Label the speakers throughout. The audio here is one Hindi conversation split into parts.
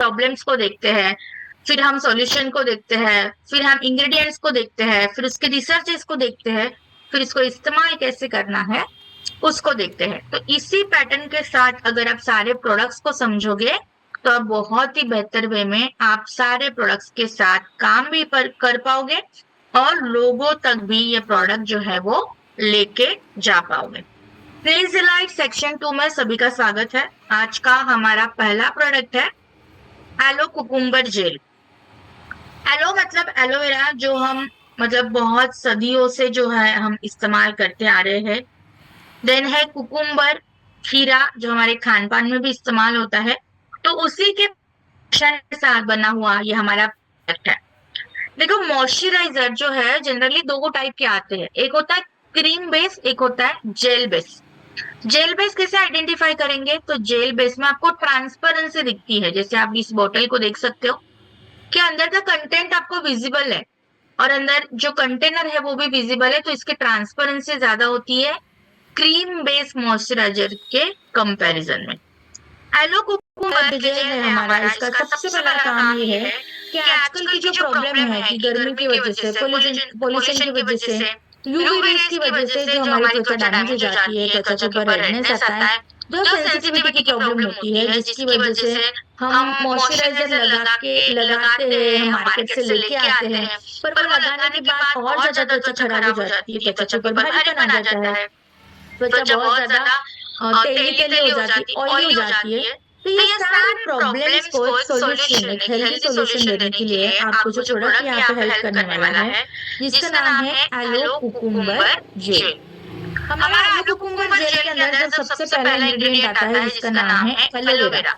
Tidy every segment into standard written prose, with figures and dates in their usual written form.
Speaker 1: प्रॉब्लम्स को देखते हैं, फिर हम सॉल्यूशन को देखते हैं, फिर हम इंग्रेडिएंट्स को देखते हैं, फिर उसके रिसर्चेस को देखते हैं, फिर इसको इस्तेमाल कैसे करना है उसको देखते हैं। तो इसी पैटर्न के साथ अगर आप सारे प्रोडक्ट्स को समझोगे तो आप बहुत ही बेहतर वे में आप सारे प्रोडक्ट्स के साथ काम भी कर पाओगे और लोगों तक भी ये प्रोडक्ट जो है वो लेके जा पाओगे। प्लीज लाइट सेक्शन 2 में सभी का स्वागत है। आज का हमारा पहला प्रोडक्ट है एलो कुकुम्बर जेल। एलो मतलब एलोवेरा, जो हम मतलब बहुत सदियों से जो है हम इस्तेमाल करते आ रहे हैं। देन है कुकुम्बर, खीरा, जो हमारे खान पान में भी इस्तेमाल होता है। तो उसी के साथ बना हुआ ये हमारा प्रोडक्ट है। देखो, मॉइस्चराइजर जो है जनरली दो टाइप के आते हैं, एक होता है क्रीम बेस, एक होता है जेल बेस। जेल बेस कैसे आइडेंटिफाई करेंगे? तो जेल बेस में आपको ट्रांसपेरेंसी दिखती है, जैसे आप इस बोतल को देख सकते हो कि अंदर का कंटेंट आपको विजिबल है और अंदर जो कंटेनर है वो भी विजिबल है, तो इसकी ट्रांसपेरेंसी ज्यादा होती है क्रीम बेस मॉइस्चराइजर के कंपैरिजन में। एलो कुकुम्बर जेल है हमारा, इसका सबसे पहला काम ये है कि आजकल की जो प्रॉब्लम है कि गर्मी की वजह से, पोल्यूशन की वजह से, यूवी रेज की वजह से जो हमारी त्वचा डैमेज हो जाती है, त्वचा के ऊपर रेडनेस आता है, जो सेंसिटिविटी की प्रॉब्लम होती है, जिसकी वजह से हम मॉइस्चराइजर लगाते हैं, हम मार्केट से लेके आते हैं, पर वो लगाने के बाद और ज्यादा त्वचा खराब हो जाती है, त्वचा के ऊपर भारीपन आ जाता है, त्वचा बहुत ज्यादा तेली तेली हो जाती है, ऑयली हो जाती है। तो ये सारी प्रॉब्लम्स को एक सॉल्यूशन, एक हेल्दी सॉल्यूशन देने के लिए आपको जो प्रोडक्ट यहाँ पे हेल्प करने वाला है, जिसका नाम है एलो कुकुम्बर जेल। हमारा एलो कुकुम्बर जेल के अंदर जो सबसे पहला इंग्रेडिएंट आता है, जिसका नाम है एलोवेरा।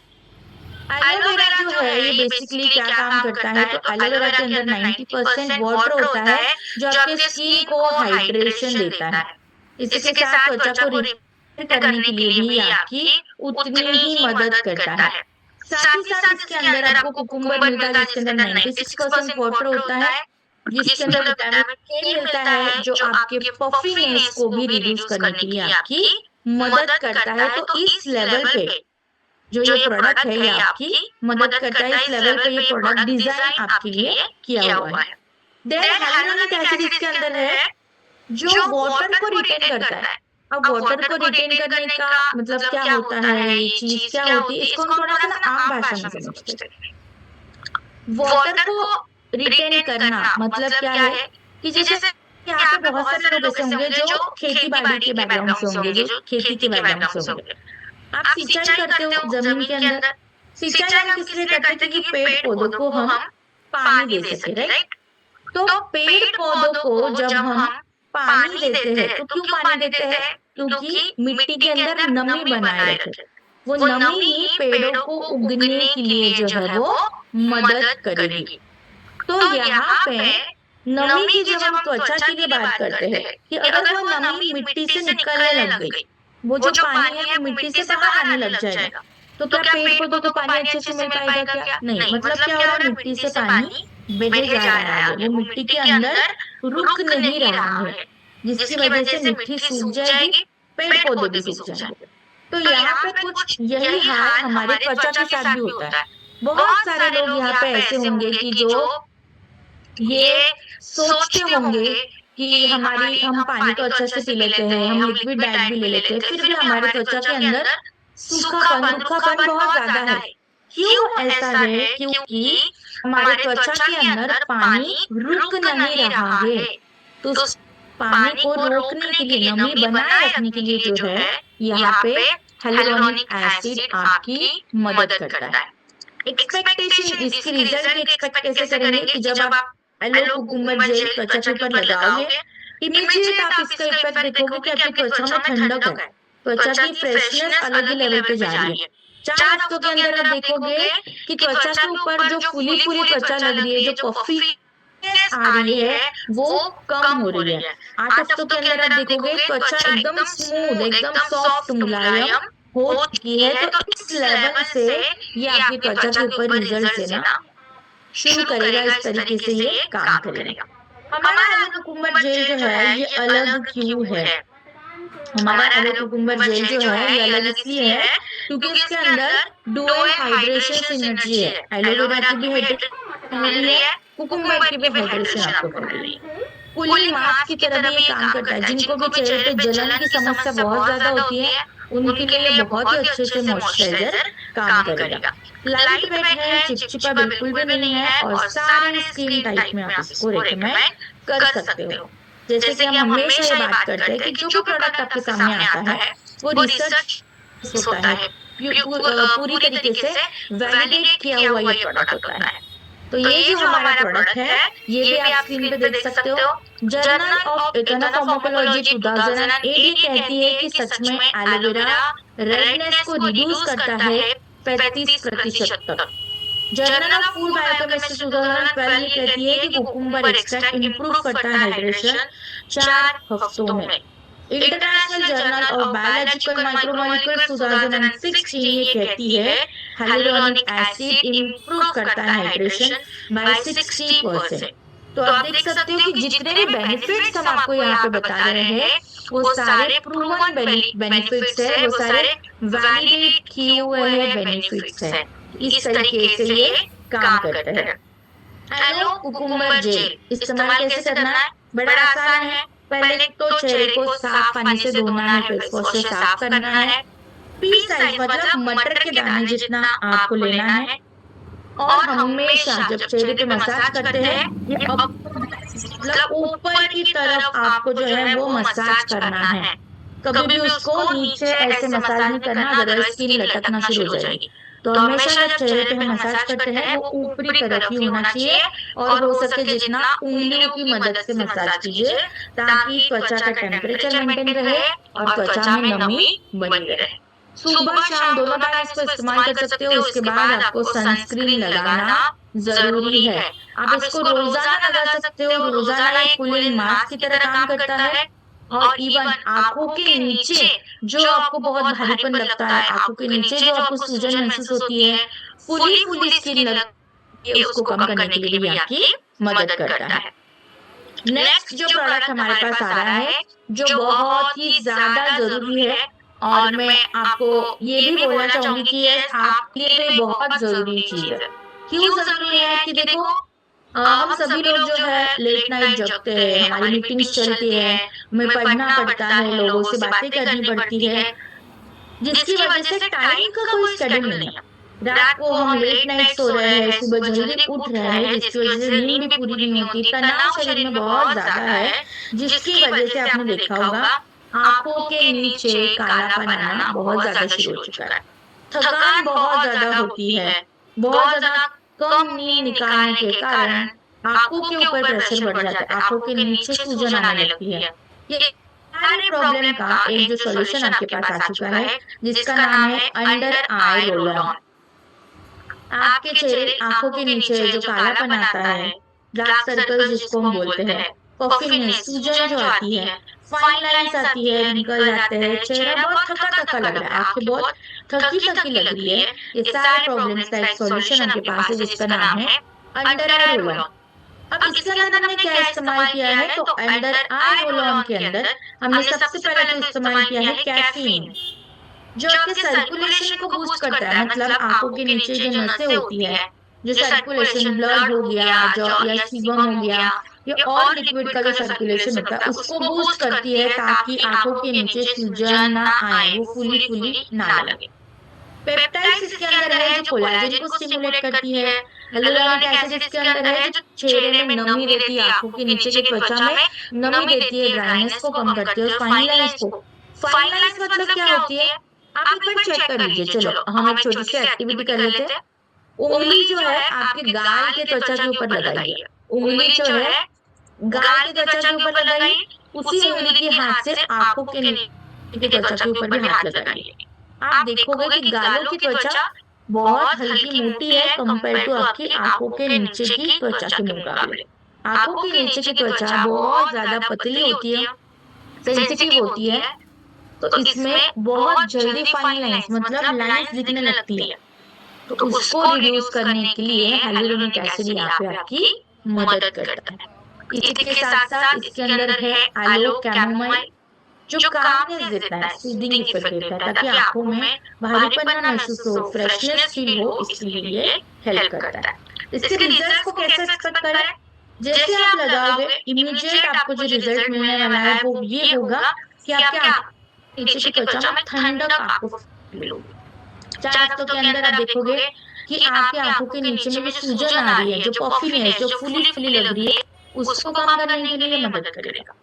Speaker 1: एलोवेरा जो है ये बेसिकली क्या काम करता है? तो एलोवेरा के अंदर 90% वाटर होता है, जो आपके स्किन को हाइड्रेशन देता है। इसी के साथ त्वचा को रिपेयर करने के लिए भी आपकी उतनी ही मदद करता है। साथ ही साथ इसके अंदर आपको कुकुम्बर मिलता है, जिसके अंदर 96% वाटर होता है, जिसके अंदर विटामिन के मिलता है, जो आपके पफीनेस को भी रिड्यूस करने के लिए आपकी मदद करता है। तो इस लेवल पे जो ये प्रोडक्ट है ये आपकी मदद करता है। इस लेवल पे ये प्रोडक्ट डिजाइन आपके लिए किया हुआ है। देन हाइलोनिक एसिड इसके अंदर है, जो वाटर को रिटेन करता है। अब वाटर को रिटेन करने का मतलब क्या होता है, ये चीज क्या होती है, इसको हम थोड़ा सा ना आम भाषा में समझते हैं। वाटर को रिटेन करना मतलब क्या है कि जैसे यहाँ पे बहुत सारे लोग ऐसे होंगे जो खेती बाड़ी के बैकग्राउंड से होंगे, जो खेती के बैकग्राउंड से होंगे। आप सिंचाई करते हो जमीन के अंदर। सिंचाई हम किस लिए करते हैं? क्योंकि पेड़ पौधों को हम पानी दे सके, राइट? तो पेड़ पौधों को जब हम पानी देते हैं तो क्यों पानी देते हैं? क्योंकि मिट्टी के अंदर नमी बनाए रखे। वो नमी ही पेड़ों को उगने के लिए जो है वो मदद करेगी। तो यहाँ पे नमी की जब हम त्वचा के लिए बात करते हैं कि अगर वो नमी मिट्टी से निकलने लग गई, वो जो पानी है वो मिट्टी से बाहर आने लग जाएगा, तो क्या पेड़ पौधों को पानी अच्छे से मिल पाएगा? क्या नहीं। मतलब क्या हो रहा है, मिट्टी से पानी बहे जा रहा है, वो मिट्टी के अंदर रुक नहीं रहा है, जिसकी वजह से मिट्टी सूख जाएगी, पेड़ पौधे भी सूख जाएंगे। तो यहाँ पे कुछ यही हाल हमारे त्वचा के साथ भी होता है। बहुत सारे लोग यहाँ पे ऐसे होंगे कि जो ये सोचते होंगे कि हम पानी तो अच्छा से पी लेते हैं, हम लिक्विड डाइट भी ले लेते हैं, फिर भी हमारे त्वचा के अंदर सूखापन, रूखापन बहुत ज्यादा है। क्यों ऐसा है? क्योंकि हमारे त्वचा के अंदर पानी रुक नहीं रहा है। तो उस पानी को रोकने के लिए, नमी बनाए रखने के लिए जो है यहाँ पे hyaluronic एसिड आपकी मदद करता है। एक्सपेक्टेशन, इसकी रिजल्ट की एक्सपेक्ट कैसे करेंगे कि जब आप एलो कुकुम्बर जेल त्वचा के ऊपर लगाओगे, इमीडिएट आप इसका इफेक्ट देखोगे कि आपकी त्वचा में ठंडक है, त्वचा की फ्रेशनेस अलग ही लेवल पे जा रही है। 4 हफ्तों के अंदर आप देखोगे कि त्वचा के ऊपर जो फूली फूली त्वचा लग रही है, जो पफी आ रही है, वो कम हो रही है। 8 हफ्तों के अंदर आप देखोगे त्वचा एकदम स्मूथ, एकदम सॉफ्ट, मुलायम हो चुकी है। तो इस लेवल से ये आपकी त्वचा के ऊपर रिजल्ट देना शुरू करेगा, इस तरीके से ये काम करेगा। हमारा एलो कुकुम्बर जेल जो है ये अलग क्यों है?
Speaker 2: हमारा एलो कुकुम्बर जेल जो है ये अलग इसलिए है क्योंकि इसके अंदर डुअल हाइड्रेशन सिनर्जी है। एलोवेरा की भी हाइड्रेशन मिल रही है, कुकुम्बर की भी हाइड्रेशन आपको मिल रही है। कूलिंग मास्क की तरह भी ये काम करता है। जिनको भी चेहरे पे जलन की समस्या बहुत ज्यादा होती है उनके लिए ये बहुत ही अच्छे से मॉइस्चराइजर काम करेगा। लाइट वेट है, चिपचिपा बिल्कुल भी नहीं है और सारे स्किन टाइप में आप इसको रिकमेंड कर सकते हो। जैसे कि हम हमेशा ये बात करते हैं कि जो भी प्रोडक्ट आपके सामने आता है वो रिसर्च होता है, पूरी तरीके से वैलिडेट किया हुआ ये प्रोडक्ट होता है। तो ये जो हमारा प्रोडक्ट है ये भी आप स्क्रीन पे देख सकते हो। जर्नल ऑफ इथेनोफार्माकोलॉजी 2008 ये कहती है कि सच में एलोवेरा रेडनेस को रिड्यूस करता है 35% तक। जर्नल ऑफ फूड बायोकेमिस्ट्री 2012 ये कहती है कि कुकुम्बर एक्सट्रैक्ट इंप्रूव करता है हाइड्रेशन 4 हफ्तों में। International journal of biological micromolecules 2016 ये कहती है हाइलुरोनिक एसिड इंप्रूव करता है हाइड्रेशन बाय 60%। तो आप देख सकते हो कि जितने भी बेनिफिट्स हम आपको यहाँ पे बता रहे हैं वो सारे प्रूवन बेनिफिट्स है, वो सारे वैलिडेट किए हुए हैं बेनिफिट्स है। इस तरीके से ये काम करता है। एलो कुकुम्बर जेल इस्तेमाल कैसे करना है? बड़ा आसान है। पहले तो चेहरे को साफ पानी से धोना है, फेस वॉश से साफ करना है। पी साइज मतलब मटर के दाने जितना आपको लेना है और हमेशा जब चेहरे पे मसाज करते हैं ये मतलब ऊपर की तरफ आपको जो है वो मसाज करना है। कभी भी उसको नीचे ऐसे मसाज नहीं करना, अदरवाइज स्किन लटकना शुरू हो जाएगी। तो हमेशा जब चेहरे पे हम मसाज करते हैं वो ऊपरी तरफ ही होना चाहिए और हो सके जितना उंगलियों की मदद से मसाज कीजिए ताकि त्वचा का टेम्परेचर मेंटेन रहे और त्वचा में नमी बनी रहे। सुबह शाम दोनों टाइम इसको इस्तेमाल कर सकते हो। इसके बाद आपको सनस्क्रीन लगाना जरूरी है। आप इसको रोजाना लगा सकते हो। रोजाना एक कूलिंग मास्क की तरह काम करता है और इवन आंखों के नीचे जो आपको बहुत भारीपन लगता है, आंखों के नीचे जो आपको सूजन महसूस होती है, फुली फुली स्किन लगती है, उसको कम करने के लिए भी आपकी मदद करता है। नेक्स्ट जो प्रोडक्ट हमारे पास आ रहा है जो बहुत ही ज्यादा जरूरी है और मैं आपको ये भी बोलना चाहूंगी कि ये आपके लिए बहुत जरूरी चीज है। क्यों जरूरी है कि देखो हम सभी लोग जो है लेट नाइट जगते हैं, हमारी मीटिंग्स चलती है, हमें पढ़ना पड़ता है, लोगों से बातें करनी पड़ती है, जिसकी वजह से टाइम का कोई शेड्यूल नहीं है। रात को हम लेट नाइट सो रहे हैं, सुबह जल्दी उठ रहे हैं, जिसकी वजह से नींद भी पूरी नहीं होती, तनाव शरीर में बहुत ज्यादा है, जिसकी वजह से आपने देखा होगा आंखों के नीचे कालापन आना बहुत ज्यादा शुरू हो चुका है। थकान बहुत ज्यादा होती है, बहुत ज्यादा कम नींद निकालने के कारण आंखों के ऊपर प्रेशर बढ़ जाता है, आंखों के नीचे सूजन आने लगती है। ये सारे प्रॉब्लम का एक जो सॉल्यूशन आपके पास आ चुका है जिसका नाम है अंडर आई रोल ऑन। आपके चेहरे आंखों के नीचे जो कालापन आता है, डार्क सर्कल जिसको हम बोलते हैं, पफिनेस सूजन जो आती है, फाइन लाइंस आती है, रिंकल आते हैं, चेहरा बहुत थका थका लग रहा है, आंखें बहुत थकी थकी लग रही है, ये सारे प्रॉब्लम्स का एक सॉल्यूशन आपके पास है जिसका नाम है अंडर आई रोल ऑन। अब इसके अंदर हमने क्या इस्तेमाल किया है? तो अंडर आई रोल ऑन के अंदर हमने सबसे पहले तो इस्तेमाल किया है कैफीन, जो आपके सर्कुलेशन को बूस्ट करता है। मतलब आंखों के नीचे जो नसें होती है, जो सर्कुलेशन ब्लड हो गया जो या सीबम हो गया या और लिक्विड का जो सर्कुलेशन होता है उसको बूस्ट करती है ताकि आंखों के नीचे सूजन ना आए, वो फुली फुली ना लगे। पेप्टाइड्स इसके अंदर है जो कोलाजन को स्टिमुलेट करती है। हियालुरोनिक एसिड इसके अंदर है जो चेहरे में नमी देती है, आंखों के नीचे की त्वचा में नमी देती है, ड्राइनेस को कम करती है और फाइन लाइंस को। फाइन लाइंस मतलब क्या होती है? आप एक बार चेक कर लीजिए। चलो हम एक छोटी सी एक्टिविटी कर लेते हैं। उंगली जो है आपके गाल के त्वचा के ऊपर लगाइए। उंगली जो है गाल के त्वचा के ऊपर लगाइए, उसी उंगली के हाथ से आंखों के नीचे की त्वचा के ऊपर भी हाथ लगाइए। आप देखोगे कि गालों की त्वचा बहुत हल्की मोटी है कंपेयर टू आपकी आंखों के नीचे की त्वचा के मुकाबले। आंखों के नीचे की त्वचा बहुत ज्यादा पतली होती है, सेंसिटिव होती है, तो इसमें बहुत जल्दी फाइन लाइंस मतलब लाइंस दिखने लगती है। तो उसको रिड्यूस करने के लिए हाइलुरोनिक एसिड यहाँ पे आपकी मदद करता है। इसी के साथ साथ इसके अंदर है एलो कैमोमाइल, जो कामनेस देता है, सूदिंग इफेक्ट देता है, ताकि आंखों में भारीपन ना महसूस हो, फ्रेशनेस फील हो, इसलिए ये हेल्प करता है। इसके रिजल्ट्स को कैसे एक्सपेक्ट करें? जैसे आप लगाओगे इमीडिएट आपको जो रिजल्ट मिलने वाला है वो ये होगा कि आपके नीचे की त्वचा में ठंडक आपको फील होगी। 4 हफ्तों के अंदर आप देखोगे कि आपकी आंखों के नीचे में जो सूजन आ रही है, जो पफीनेस, जो फुली फुली लग रही है, उसको कम करने के लिए मदद करेगा।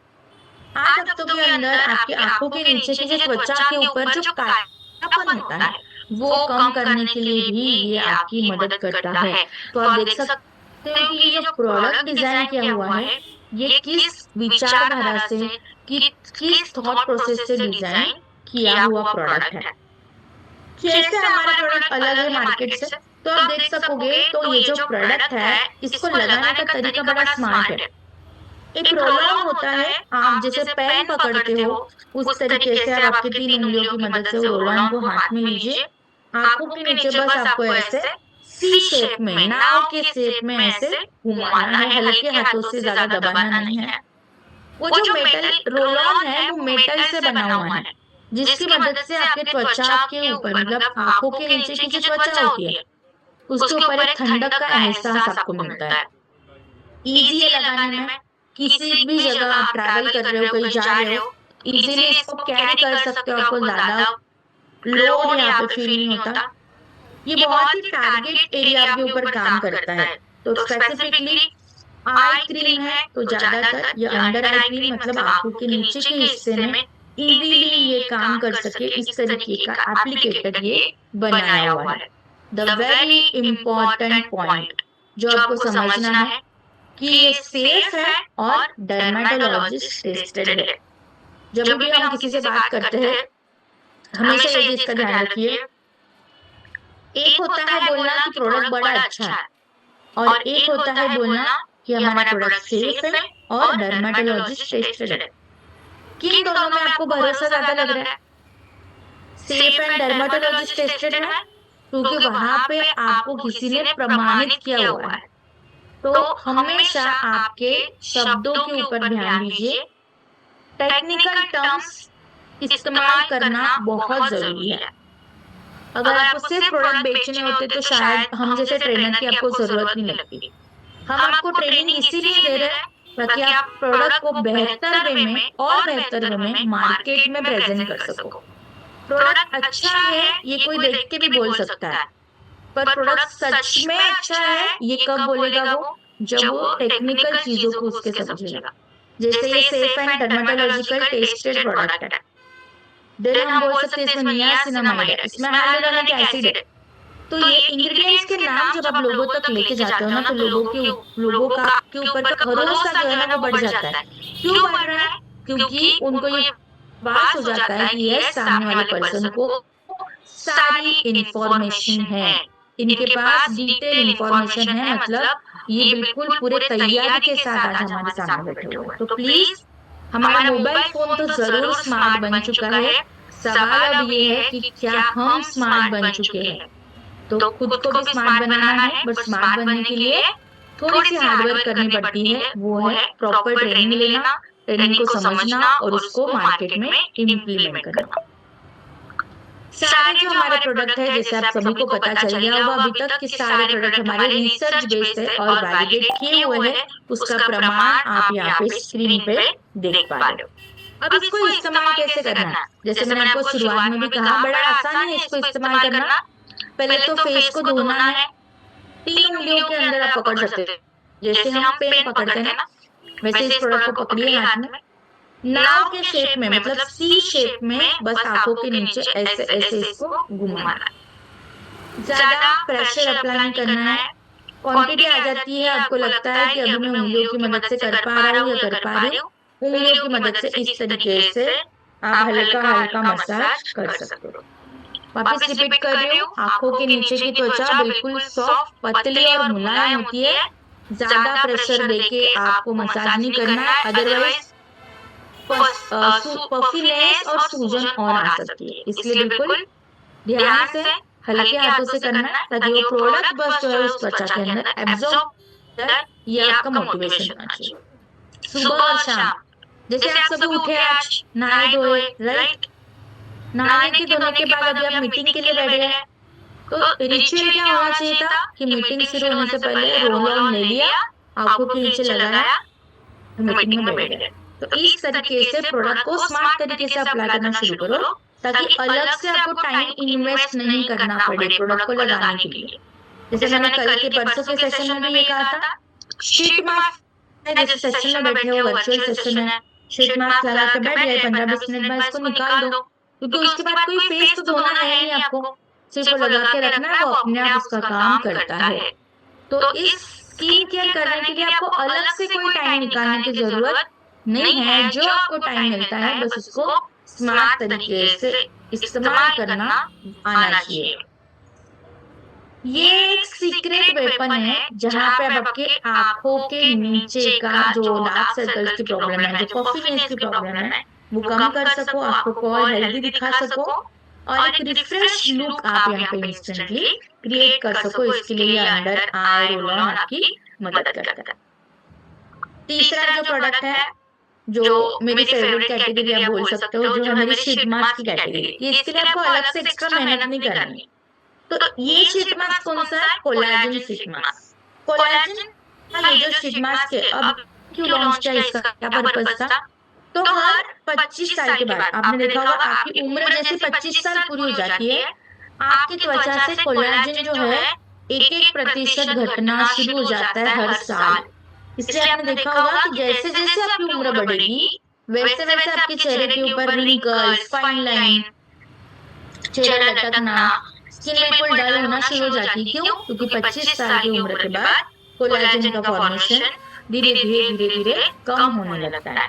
Speaker 2: 8 हफ्तों के अंदर आपकी आंखों के नीचे की जो त्वचा के ऊपर जो कालापन होता है वो कम करने के लिए भी ये आपकी मदद करता है। तो आप देख सकते हो कि ये जो प्रोडक्ट डिजाइन किया हुआ है ये किस विचारधारा से, किस थॉट प्रोसेस से डिजाइन किया हुआ प्रोडक्ट है। कैसे हमारा प्रोडक्ट अलग है मार्केट से, तो आप देख सकोगे तो ये जो प्रोडक्ट है इसको लगाने का तरीका बड़ा स्मार्ट है। एक रोल ऑन होता है, आप जैसे पेन पकड़ते हो उस तरीके से आप आपकी 3 उंगलियों की मदद से रोल ऑन को हाथ में लीजिए। आंखों के नीचे बस आपको ऐसे सी शेप में, नाव के शेप में ऐसे घुमाना है, हल्के हाथों से, ज्यादा दबाना नहीं है। वो जो मेटल रोल ऑन है वो मेटल से बना हुआ है, जिसकी मदद से आपके त्वचा के ऊपर, मतलब आंखों के नीचे की जो त्वचा होती है उसके ऊपर एक ठंडक का एहसास आपको मिलता है। इजी है लगाने में, किसी भी जगह आप ट्रैवल कर रहे हो, कहीं जा रहे हो, इजीली इसको कैरी कर सकते हो, आपको ज्यादा लोड यहाँ पे फील नहीं होता। ये बहुत ही टारगेट एरिया के ऊपर काम करता है। तो स्पेसिफिकली आई क्रीम है तो ज्यादातर ये अंडर आई क्रीम, मतलब आंखों के नीचे के हिस्से में इजीली ये काम कर सके इस तरीके का एप्लीकेटर ये बनाया हुआ है। द वेरी इंपॉर्टेंट पॉइंट जो आपको समझना है कि ये सेफ है और डर्मेटोलॉजिस्ट टेस्टेड है। जब भी हम किसी से बात करते हैं हमेशा ये चीज का ध्यान रखिए, एक होता है बोलना कि प्रोडक्ट बड़ा अच्छा है और एक होता है बोलना कि हमारा प्रोडक्ट सेफ है और डर्मेटोलॉजिस्ट टेस्टेड है। किन दोनों में आपको भरोसा ज्यादा लग रहा है? सेफ एंड डर्मेटोलॉजिस्ट टेस्टेड है क्योंकि वहां पे आपको किसी ने प्रमाणित किया हुआ है। तो हमेशा आपके शब्दों के ऊपर ध्यान दीजिए। टेक्निकल टर्म्स इस्तेमाल करना बहुत जरूरी है। अगर आपको सिर्फ प्रोडक्ट बेचने होते तो शायद हम जैसे ट्रेनर की आपको जरूरत नहीं लगती। हम आपको ट्रेनिंग इसीलिए दे रहे हैं ताकि आप प्रोडक्ट को बेहतर वे में और बेहतर वे में मार्केट में प्रेजेंट कर सको। प्रोडक्ट अच्छा है ये कोई देख के भी बोल सकता है, पर प्रोडक्ट सच में अच्छा है ये कब बोलेगा वो, जब वो टेक्निकल चीजों को उसके समझेगा। जैसे ये safe and dermatological tested product है, देन हम बोल सकते हैं इसमें नियासिनामाइड है, इसमें hyaluronic एसिड है। तो ये इंग्रेडिएंट्स के नाम जब आप लोगों तक लेके जाते हो ना तो लोगों के ऊपर का भरोसा जो है ना वो बढ़ जाता है। क्यों बढ़ रहा है? क्योंकि उनको ये बात हो जाता है कि ये सामने वाले पर्सन को सारी इंफॉर्मेशन है, इनके पास डिटेल इंफॉर्मेशन है, मतलब ये बिल्कुल पूरे तैयारी के साथ आज हमारे सामने बैठे हुए हैं। तो प्लीज, हमारा मोबाइल फोन तो जरूर स्मार्ट बन चुका है, सवाल अब ये है कि क्या हम स्मार्ट बन चुके हैं। तो खुद को भी स्मार्ट बनाना है, बट स्मार्ट बनने के लिए थोड़ी सी हार्डवर्क करनी पड़ती है, वो है प्रॉपर ट्रेनिंग लेना, ट्रेनिंग को समझना और उसको मार्केट में इम्प्लीमेंट करना। सारे जो हमारे प्रोडक्ट है, जैसे आप सभी को पता चल गया होगा अभी तक कि सारे प्रोडक्ट हमारे रिसर्च बेस्ड है और वैलिडेट किए हुए हैं, उसका प्रमाण आप यहाँ पे स्क्रीन पे देख पा रहे हो। अब इसको इस्तेमाल कैसे करना है, जैसे मैंने आपको शुरुआत में भी कहा, बड़ा आसान है इसको इस्तेमाल करना। पहले तो फेस को धोना है, 3 उंगलियों के अंदर आप पकड़ सकते हैं, जैसे हम पेन पकड़ते हैं ना वैसे इस प्रोडक्ट को पकड़िए हाथ में, नाव के शेप में, मतलब सी शेप में, बस आंखों के नीचे ऐसे ऐसे इसको घुमाना है। ज्यादा प्रेशर अप्लाई नहीं करना है। क्वांटिटी आ जाती है, आपको लगता है कि अभी मैं उंगलियों की मदद से कर पा रहा हूँ या कर पा रही हूँ, उंगलियों की मदद से इस तरीके से आप हल्का हल्का मसाज कर सकते हो। वापस रिपीट कर रही हूँ, आंखों के नीचे की त्वचा बिल्कुल सॉफ्ट, पतली और मुलायम होती है। ज्यादा प्रेशर देके आपको मसाज नहीं करना है, अदरवाइज पफीनेस और सूजन और आ सकती है। इसलिए बिल्कुल ध्यान से हल्के हाथों से करना है ताकि वो प्रोडक्ट बस जो है उस त्वचा के अंदर एब्जॉर्ब, ये आपका मोटिवेशन होना चाहिए। सुबह और शाम जैसे आप सभी उठे आज, नहाए धोए, राइट, नहाने के धोने के बाद अभी आप मीटिंग के लिए बैठ गए, तो रिचुअल क्या होना चाहिए था कि मीटिंग शुरू होने से पहले रोल ऑन ले लिया, आंखों के नीचे लगाया, मीटिंग में बैठ गए। तो इस तरीके से प्रोडक्ट को स्मार्ट तरीके से अप्लाई करना शुरू करो, ताकि अलग से आपको टाइम इन्वेस्ट नहीं करना पड़े प्रोडक्ट को लगाने के लिए। जैसे मैंने कल के परसों के सेशन में भी ये कहा था, शीट मास्क जैसे सेशन में बैठे हो, वर्चुअल सेशन है, शीट मास्क लगा के बैठ गए, 15-20 मिनट बाद इसको निकाल दो, क्योंकि उसके बाद कोई फेस तो धोना है नहीं आपको, सिर्फ वो लगा के रखना है, वो अपने आप उसका काम करता है। तो इस स्किन केयर करने के लिए आपको अलग से कोई टाइम निकालने की जरूरत नहीं है, जो आपको टाइम मिलता है बस उसको स्मार्ट तरीके से इस्तेमाल करना आना चाहिए। ये एक सीक्रेट वेपन है जहाँ पे आप आपके आंखों के नीचे का जो डार्क सर्कल्स की प्रॉब्लम है, जो पफीनेस की प्रॉब्लम है, वो कम कर सको, आंखों को और हेल्दी दिखा सको, और एक रिफ्रेश लुक आप यहाँ पे इंस्टेंटली क्रिएट कर सको। इसके लिए अंडर आई रोल ऑन आपकी मदद करता है। तीसरा जो प्रोडक्ट है, जो मेरी फेवरेट कैटेगरी आप बोल सकते हो, जो है मेरी शीट मास्क की कैटेगरी, इसके लिए आपको अलग से एक्स्ट्रा मेहनत नहीं करनी। तो ये शीट मास्क कौन सा है? Collagen sheet mask. कोलाजन का ये जो शीट मास्क है, अब क्यों लॉन्च किया, इसका क्या पर्पस था? तो हर 25 साल के बाद आपने देखा होगा, आपकी उम्र जैसे 25 साल पूरी हो जाती है, आपकी त्वचा से कोलाजन जो है 1-1% घटना शुरू हो जाता है हर साल। इसलिए आपने देखा होगा कि जैसे जैसे आपकी उम्र बढ़ेगी, वैसे वैसे आपके चेहरे के ऊपर रिंकल्स, फाइन लाइन, चेहरा लटकना, स्किन बिल्कुल डल होना शुरू हो जाती है। क्यों? क्योंकि 25 साल की उम्र के बाद कोलाजन का फॉर्मेशन धीरे धीरे कम होने लगता है।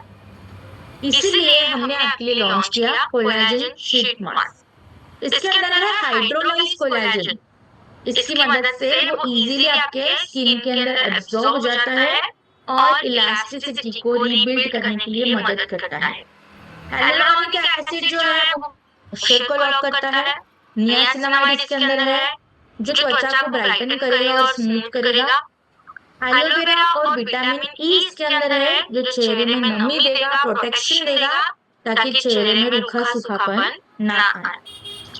Speaker 2: इसीलिए हमने आपके लिए लॉन्च किया कोलाजन शीट मास्क। इसके अंदर है हाइड्रोलाइज कोलाजन। इसकी मदद से वो इजीली आपके स्किन के अंदर एब्जॉर्ब हो जाता है और इलास्टिसिटी को रीबिल्ड करने के लिए मदद करता है। hyaluronic एसिड जो है वो शेप को लॉक करता है। नियासिनामाइड इसके अंदर है, जो त्वचा को ब्राइटन करेगा और स्मूथ करेगा। एलोवेरा और विटामिन ई इसके अंदर है, जो चेहरे में नमी देगा, प्रोटेक्शन देगा, ताकि चेहरे में रूखा सूखापन ना आए।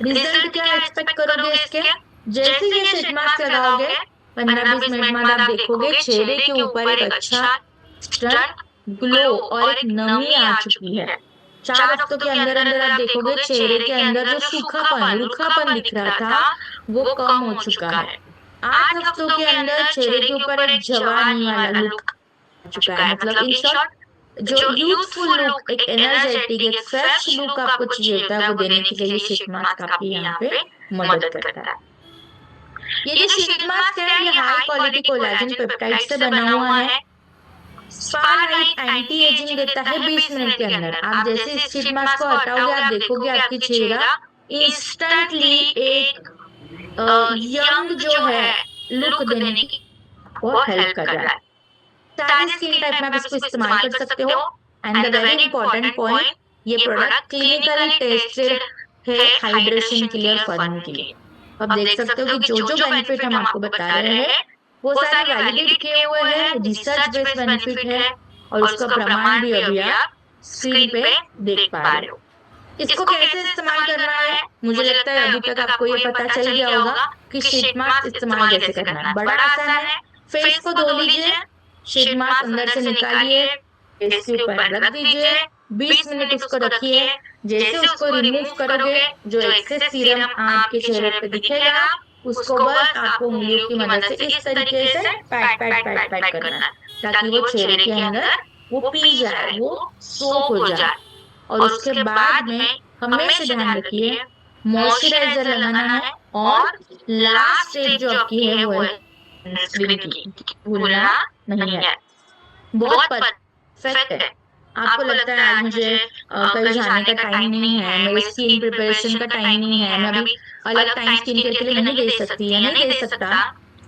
Speaker 2: रिजल्ट क्या एक्सपेक्ट करोगे इसके? जैसे ये शीट मास्क लगाओगे, 15-20 मिनट बाद आप देखोगे चेहरे के ऊपर एक अच्छा स्टंट, ग्लो और एक नमी आ चुकी है। 4 हफ्तों के अंदर अंदर आप देखोगे चेहरे के अंदर जो सूखापन, रूखापन दिख रहा था, वो कम हो चुका है। 8 हफ्तों के अंदर चेहरे के ऊपर एक जवानी वाला लुक आ चुका है। मतलब इन शॉर्ट, जो यूथफुल लुक, एक एनर्जेटिक, एक फ्रेश लुक आपको चाहिए था, वो देने के लिए ये शीट मास्क आपकी यहाँ पे मदद करता है। ये जो शीट मास्क है, ये हाई क्वालिटी कोलाजन पेप्टाइड से बना हुआ है। स्पा लाइट एंटी एजिंग देता है 20 मिनट के अंदर। आप जैसे इस शीट मास्क को हटाओगे, आप देखोगे आपकी चेहरा इंस्टेंटली एक यंग जो है लुक देने की वो हेल्प कर रहा है। सारे स्किन टाइप में आप इसको इस्तेमाल कर सकते हो। And the very important point, ये प्रोडक्ट क्लिनिकली टेस्टेड है हाइड्रेशन के लिए और फन के लिए। आप देख सकते हो कि जो जो बेनिफिट हम आपको बता रहे हैं, वो सारे वैलिडेट किए हुए हैं, रिसर्च बेस्ड बेनिफिट है, और उसका प्रमाण भी अभी आप स्क्रीन पे देख पा रहे हो। इसको कैसे इस्तेमाल करना है, मुझे लगता है अभी तक आपको ये पता चल गया होगा कि शीट मास्क इस्तेमाल कैसे करना है। बड़ा आसान है। फेस को धो लीजिए, शीट मास्क अंदर से निकालिए, फेस के ऊपर रख दीजिए, 20 मिनट उसको रखिए। जैसे उसको रिमूव करोगे, जो एक्सेस सीरम आपके चेहरे पे दिखेगा, उसको बस आपको उंगलियों की मदद से इस तरीके से पैट करना है, ताकि वो चेहरे के अंदर वो पी जाए, वो सोख हो जाए। और उसके बाद में हमेशा ध्यान रखिए, मॉइस्चराइजर लगाना है, और लास्ट स्टेज जो आपकी है वो है सनस्क्रीन की, भूलना नहीं है। बहुत परफेक्ट है। आपको लगता है आज मुझे कहीं जाने का टाइम नहीं है, मेरी स्किन प्रिपरेशन का टाइम नहीं है, मैं अभी अलग टाइम स्किन केयर के लिए नहीं दे सकती या नहीं दे सकता,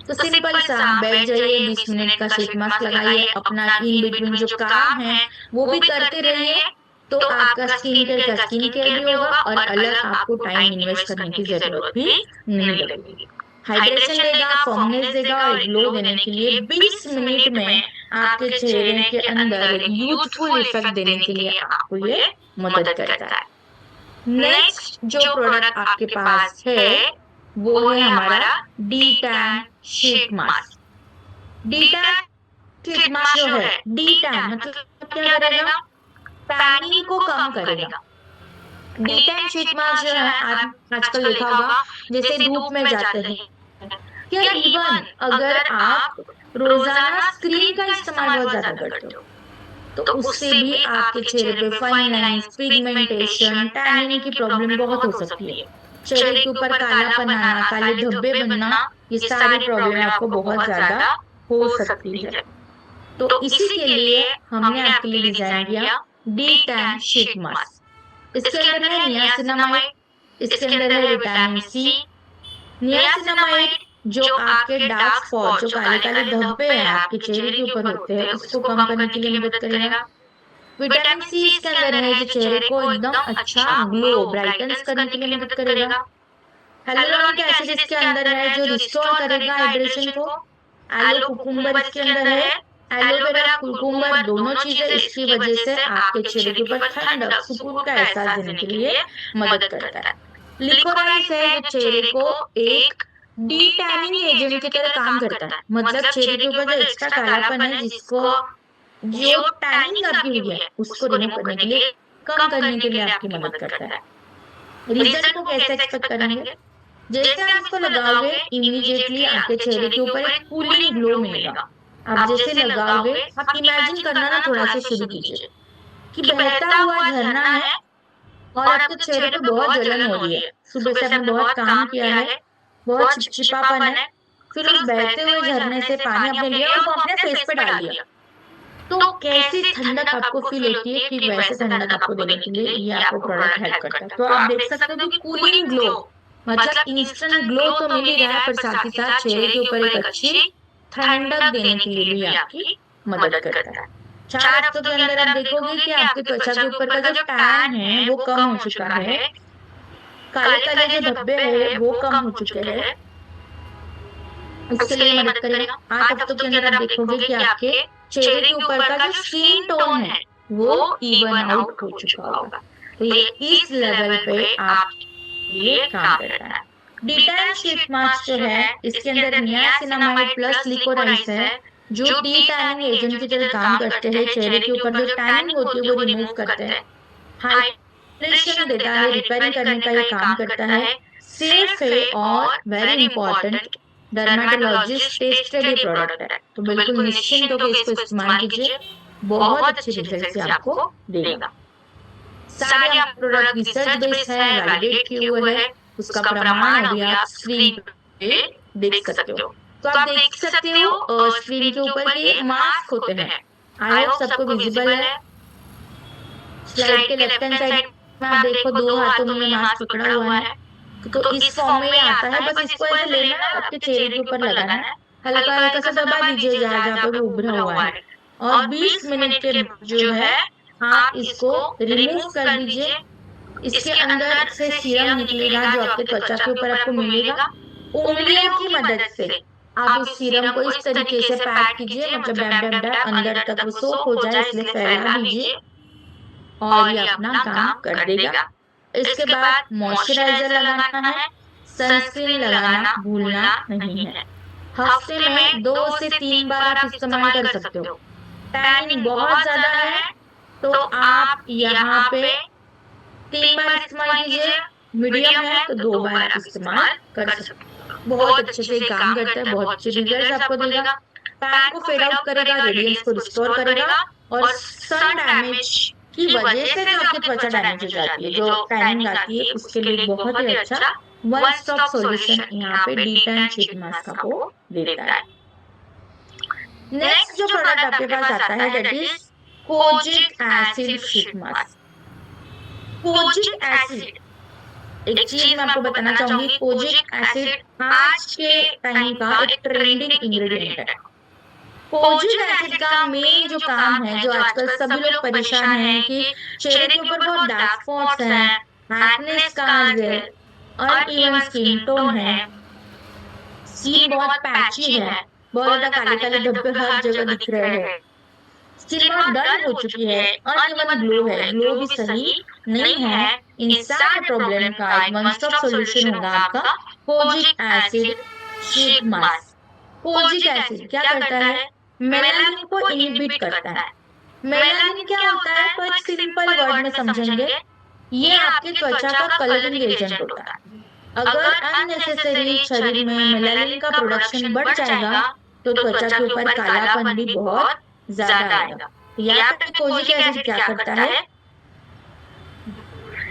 Speaker 2: तो सिंपल सा बैठ जाइए, 20 मिनट का शीट मास्क लगाइए, अपना इन बिटवीन जो काम है वो भी करते रहिए, तो आपका स्किन केयर का स्किन केयर भी होगा और अलग आपको टाइम इन्वेस्ट करने की जरूरत भी नहीं लगेगी। हाइड्रेशन देगा, फर्मनेस देगा और ग्लो देने के लिए 20 मिनट में आपके चेहरे के अंदर एक यूथफुल इफेक्ट देने के लिए आपको ये मदद करता है। नेक्स्ट जो प्रोडक्ट आपके पास है वो है हमारा D tan sheet mask. D tan sheet mask जो है, डी टैन मतलब क्या करेगा, टैनिंग को कम करेगा। डी टैन शीट मास्क जो है आजकल देखा होगा, जैसे धूप में जाते हैं या इवन अगर आप रोजाना स्क्रीन का इस्तेमाल बहुत ज्यादा करते हो तो उससे भी आपके चेहरे पे फाइन लाइंस, पिगमेंटेशन, टैनिंग की प्रॉब्लम बहुत हो सकती है। चेहरे के ऊपर कालापन आना, काले धब्बे बनना, ये सारी प्रॉब्लम आपको बहुत ज्यादा हो सकती है। तो इसी के लिए हमने आपके लिए डिजाइन किया डी टैन शीट मास्क। इसके अंदर है नियासिनामाइड, इसके अंदर है विटामिन सी। नियासिनामाइड जो आपके डार्क स्पॉट, जो काले काले धब्बे हैं आपके चेहरे के ऊपर होते हैं, उसको कम करने के लिए मदद करेगा। विटामिन सी इसके अंदर है जो चेहरे को एकदम अच्छा ग्लो, ब्राइटन्स करने के लिए मदद करेगा। हेलुरोनिक एसिड इसके अंदर है जो रिस्टोर करेगा हाइड्रेशन को। एलो कुकुम्बर इसके अंदर है, एलोवेरा कुकुम्बर दोनों चीजें इसकी वजह से आपके चेहरे के ऊपर ठंडक, सुकून का एहसास देने के लिए मदद करता है। लिकोराइस है जो चेहरे को एक डी टैनिंग एजेंट की तरह काम करता है, मतलब चेहरे के ऊपर जो एक्स्ट्रा कालापन है, जिसको जो टैनिंग लगी हुई है उसको रिमूव करने के लिए, कम करने के लिए आपकी मदद करता है। रिजल्ट को कैसे एक्सपेक्ट करेंगे, जैसे आप इसको लगाओगे इमीडिएटली आपके चेहरे के ऊपर एक कूलिंग ग्लो मिलेगा। आप जैसे लगाओगे, आप इमेजिन करना ना थोड़ा सा शुरू कीजिए कि बहता हुआ झरना है और आपके चेहरे पे बहुत जलन हो रही है, सुबह से आपने बहुत काम किया है, बहुत चिपचिपापन है, फिर उस बहते हुए झरने से पानी आपने लिया और वो अपने फेस पे डाल दिया, तो कैसी ठंडक आपको फील होती है, ठीक वैसे ठंडक आपको देने के लिए ये आपको प्रोडक्ट हेल्प करता है। तो आप देख सकते हो कि कूलिंग ग्लो, मतलब इंस्टेंट ग्लो तो मिल ही रहा है, पर साथ ही साथ चेहरे के ऊपर एक अच्छी ठंडक देने के लिए भी आपकी मदद करता है। 4 हफ्तों के अंदर आप देखोगे कि आपकी त्वचा के ऊपर का जो टैन है वो कम हो चुका है, काले काले जो धब्बे हैं वो कम हो चुके हैं, इसके लिए मदद करेगा। 8 हफ्तों के अंदर आप देखोगे कि आपके चेहरे के ऊपर का जो स्किन टोन है वो इवन आउट हो चुका होगा। तो ये इस लेवल पे आप ये काम करता है। डी टैन शीट मास्क जो है इसके अंदर नियासिनामाइड प्लस लिकोराइस है जो डी टैनिंग एजेंट की तरह काम करते हैं, चेहरे के ऊपर जो टैनिंग होती है वो रिमूव करते हैं, हाइड्रेशन देता है, रिपेयरिंग करने का ये काम करता है, सेफ है और वेरी इंपॉर्टेंट डर्मेटोलॉजिस्ट टेस्टेड ये प्रोडक्ट है। तो बिल्कुल निश्चिंत होकर इसको इस्तेमाल कीजिए, बहुत अच्छे रिजल्ट आपको देगा। सारे आप प्रोडक्ट रिसर्च बेस्ड है, वैलिडेट किए हुए है, उसका प्रमाण अभी आप स्क्रीन पे देख सकते हो। तो आप देख सकते हो स्क्रीन के ऊपर ये मास्क होते हैं, आई होप सबको विजिबल है। स्लाइड के लेफ्ट हैंड साइड में आप देखो 2 हाथों में ये मास्क पकड़ा हुआ है, तो इस फॉर्म में ये आता है। बस इसको ऐसे लेना है, आपके चेहरे के ऊपर लगाना है, हल्का हल्का सा दबा दीजिए जहाँ जहाँ पे वो उभरा हुआ है, और 20 मिनट के जो है आप इसको रिमूव कर दीजिए। इसके अंदर से सीरम निकलेगा जो आपके त्वचा के ऊपर आपको मिलेगा। उंगलियों की मदद से आप इस सीरम को इस तरीके से पैक कीजिए, मतलब डैब डैब डैब अंदर तक वो सोख हो जाए, इसलिए फैला दीजिए और ये अपना काम कर देगा। इसके बाद मॉइस्चराइजर लगाना है, सनस्क्रीन लगाना भूलना नहीं है। हफ्ते में 2 से 3 बार आप इस्तेमाल कर सकते हो। टैनिंग बहुत ज्यादा है तो आप यहाँ पे 3 बार इस्तेमाल कीजिए, मीडियम है तो 2 बार आप इस्तेमाल कर सकते हो। बहुत अच्छे से काम करता है, बहुत अच्छे रिजल्ट आपको देगा। टैन को फेड आउट करेगा, रेडियंस को रिस्टोर करेगा, और सन डैमेज की वजह से जो आपकी त्वचा डैमेज हो जाती है, जो टैनिंग आती है, उसके लिए बहुत ही अच्छा वन स्टॉप सॉल्यूशन यहाँ पे डी टैन शीट मास्क आपको देता है। नेक्स्ट जो प्रोडक्ट आपके पास आता है that is kojic acid sheet mask. Kojic acid, एक चीज मैं आपको बताना चाहूंगी, कोजिक एसिड आज के टाइम का एक ट्रेंडिंग इंग्रेडिएंट है। कोजिक एसिड का मेन जो काम है, जो आजकल सभी लोग परेशान हैं कि चेहरे के ऊपर बहुत डार्क स्पॉट्स हैं, एक्ने स्कार्स है, अनइवन स्किन टोन है, स्किन बहुत पैची है, बहुत ज्यादा काले काले धब्बे हर जगह दिख रहे हैं, स्किन बहुत डल हो चुकी है, अनइवन ग्लो है, ग्लो भी सही नहीं है, इन सारे प्रॉब्लम का एक वन स्टॉप सॉल्यूशन होगा आपका kojic acid sheet mask. Kojic acid क्या करता है, मेलानिन को इनहिबिट करता है। मेलानिन क्या होता है, तो एक सिंपल वर्ड में समझेंगे, ये आपके त्वचा का कलरिंग एजेंट होता है। अगर अननेसेसरी शरीर में मेलानिन का प्रोडक्शन बढ़ जाएगा तो त्वचा के ऊपर कालापन भी बहुत ज्यादा आएगा। यहाँ पे कोजिक एसिड क्या करता है,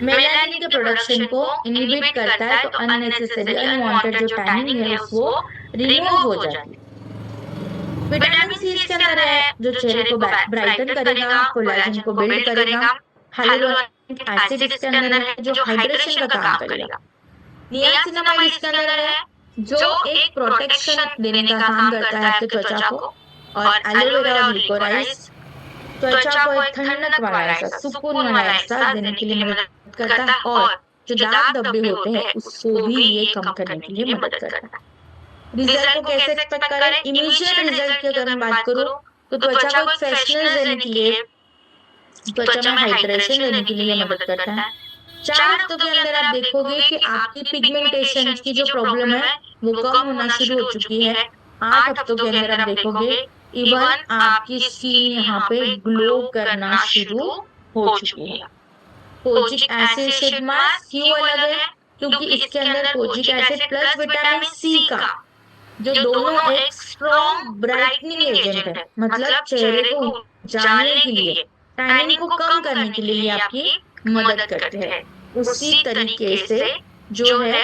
Speaker 2: मेलानिन के प्रोडक्शन को इनहिबिट करता है, तो अननेसेसरी अनवांटेड जो टैनिंग है वो रिमूव हो जाती है। विटामिन सी इसके अंदर है जो चेहरे को ब्राइटन करेगा, कोलेजन को बिल्ड करेगा। हाइलुरोनिक एसिड इसके अंदर है जो हाइड्रेशन का काम करेगा। नियासिनामाइड इसके अंदर है जो एक प्रोटेक्शन देने का काम करता है आपके त्वचा को। और एलोवेरा और लिकोराइस त्वचा को एक ठंडक वाला एहसास, सुकून वाला एहसास देने के लिए मदद करता है, और जो दाग धब्बे होते हैं उसको भी ये कम करने के लिए मदद करता है। रिजल्ट को कैसे एक्सपेक्ट करें, इमीडिएट रिजल्ट की अगर मैं बात करूं तो त्वचा को एक फ्रेशनेस देने के लिए, त्वचा में हाइड्रेशन देने के लिए मदद करता है। 4 हफ्तों के अंदर आप देखोगे कि आपकी पिगमेंटेशन की जो प्रॉब्लम है वो कम होना शुरू हो चुकी है। 8 हफ्तों के अंदर आप देखोगे इवन आपकी स्किन यहाँ पे ग्लो करना शुरू हो चुकी है। कोजिक एसिड शीट मास्क क्यों अलग है, क्योंकि इसके अंदर kojic acid plus vitamin C का जो दोनों एक स्ट्रॉन्ग ब्राइटनिंग एजेंट है, मतलब चेहरे को उजालने के लिए, टैनिंग को कम करने के लिए आपकी मदद करते हैं। उसी तरीके से जो है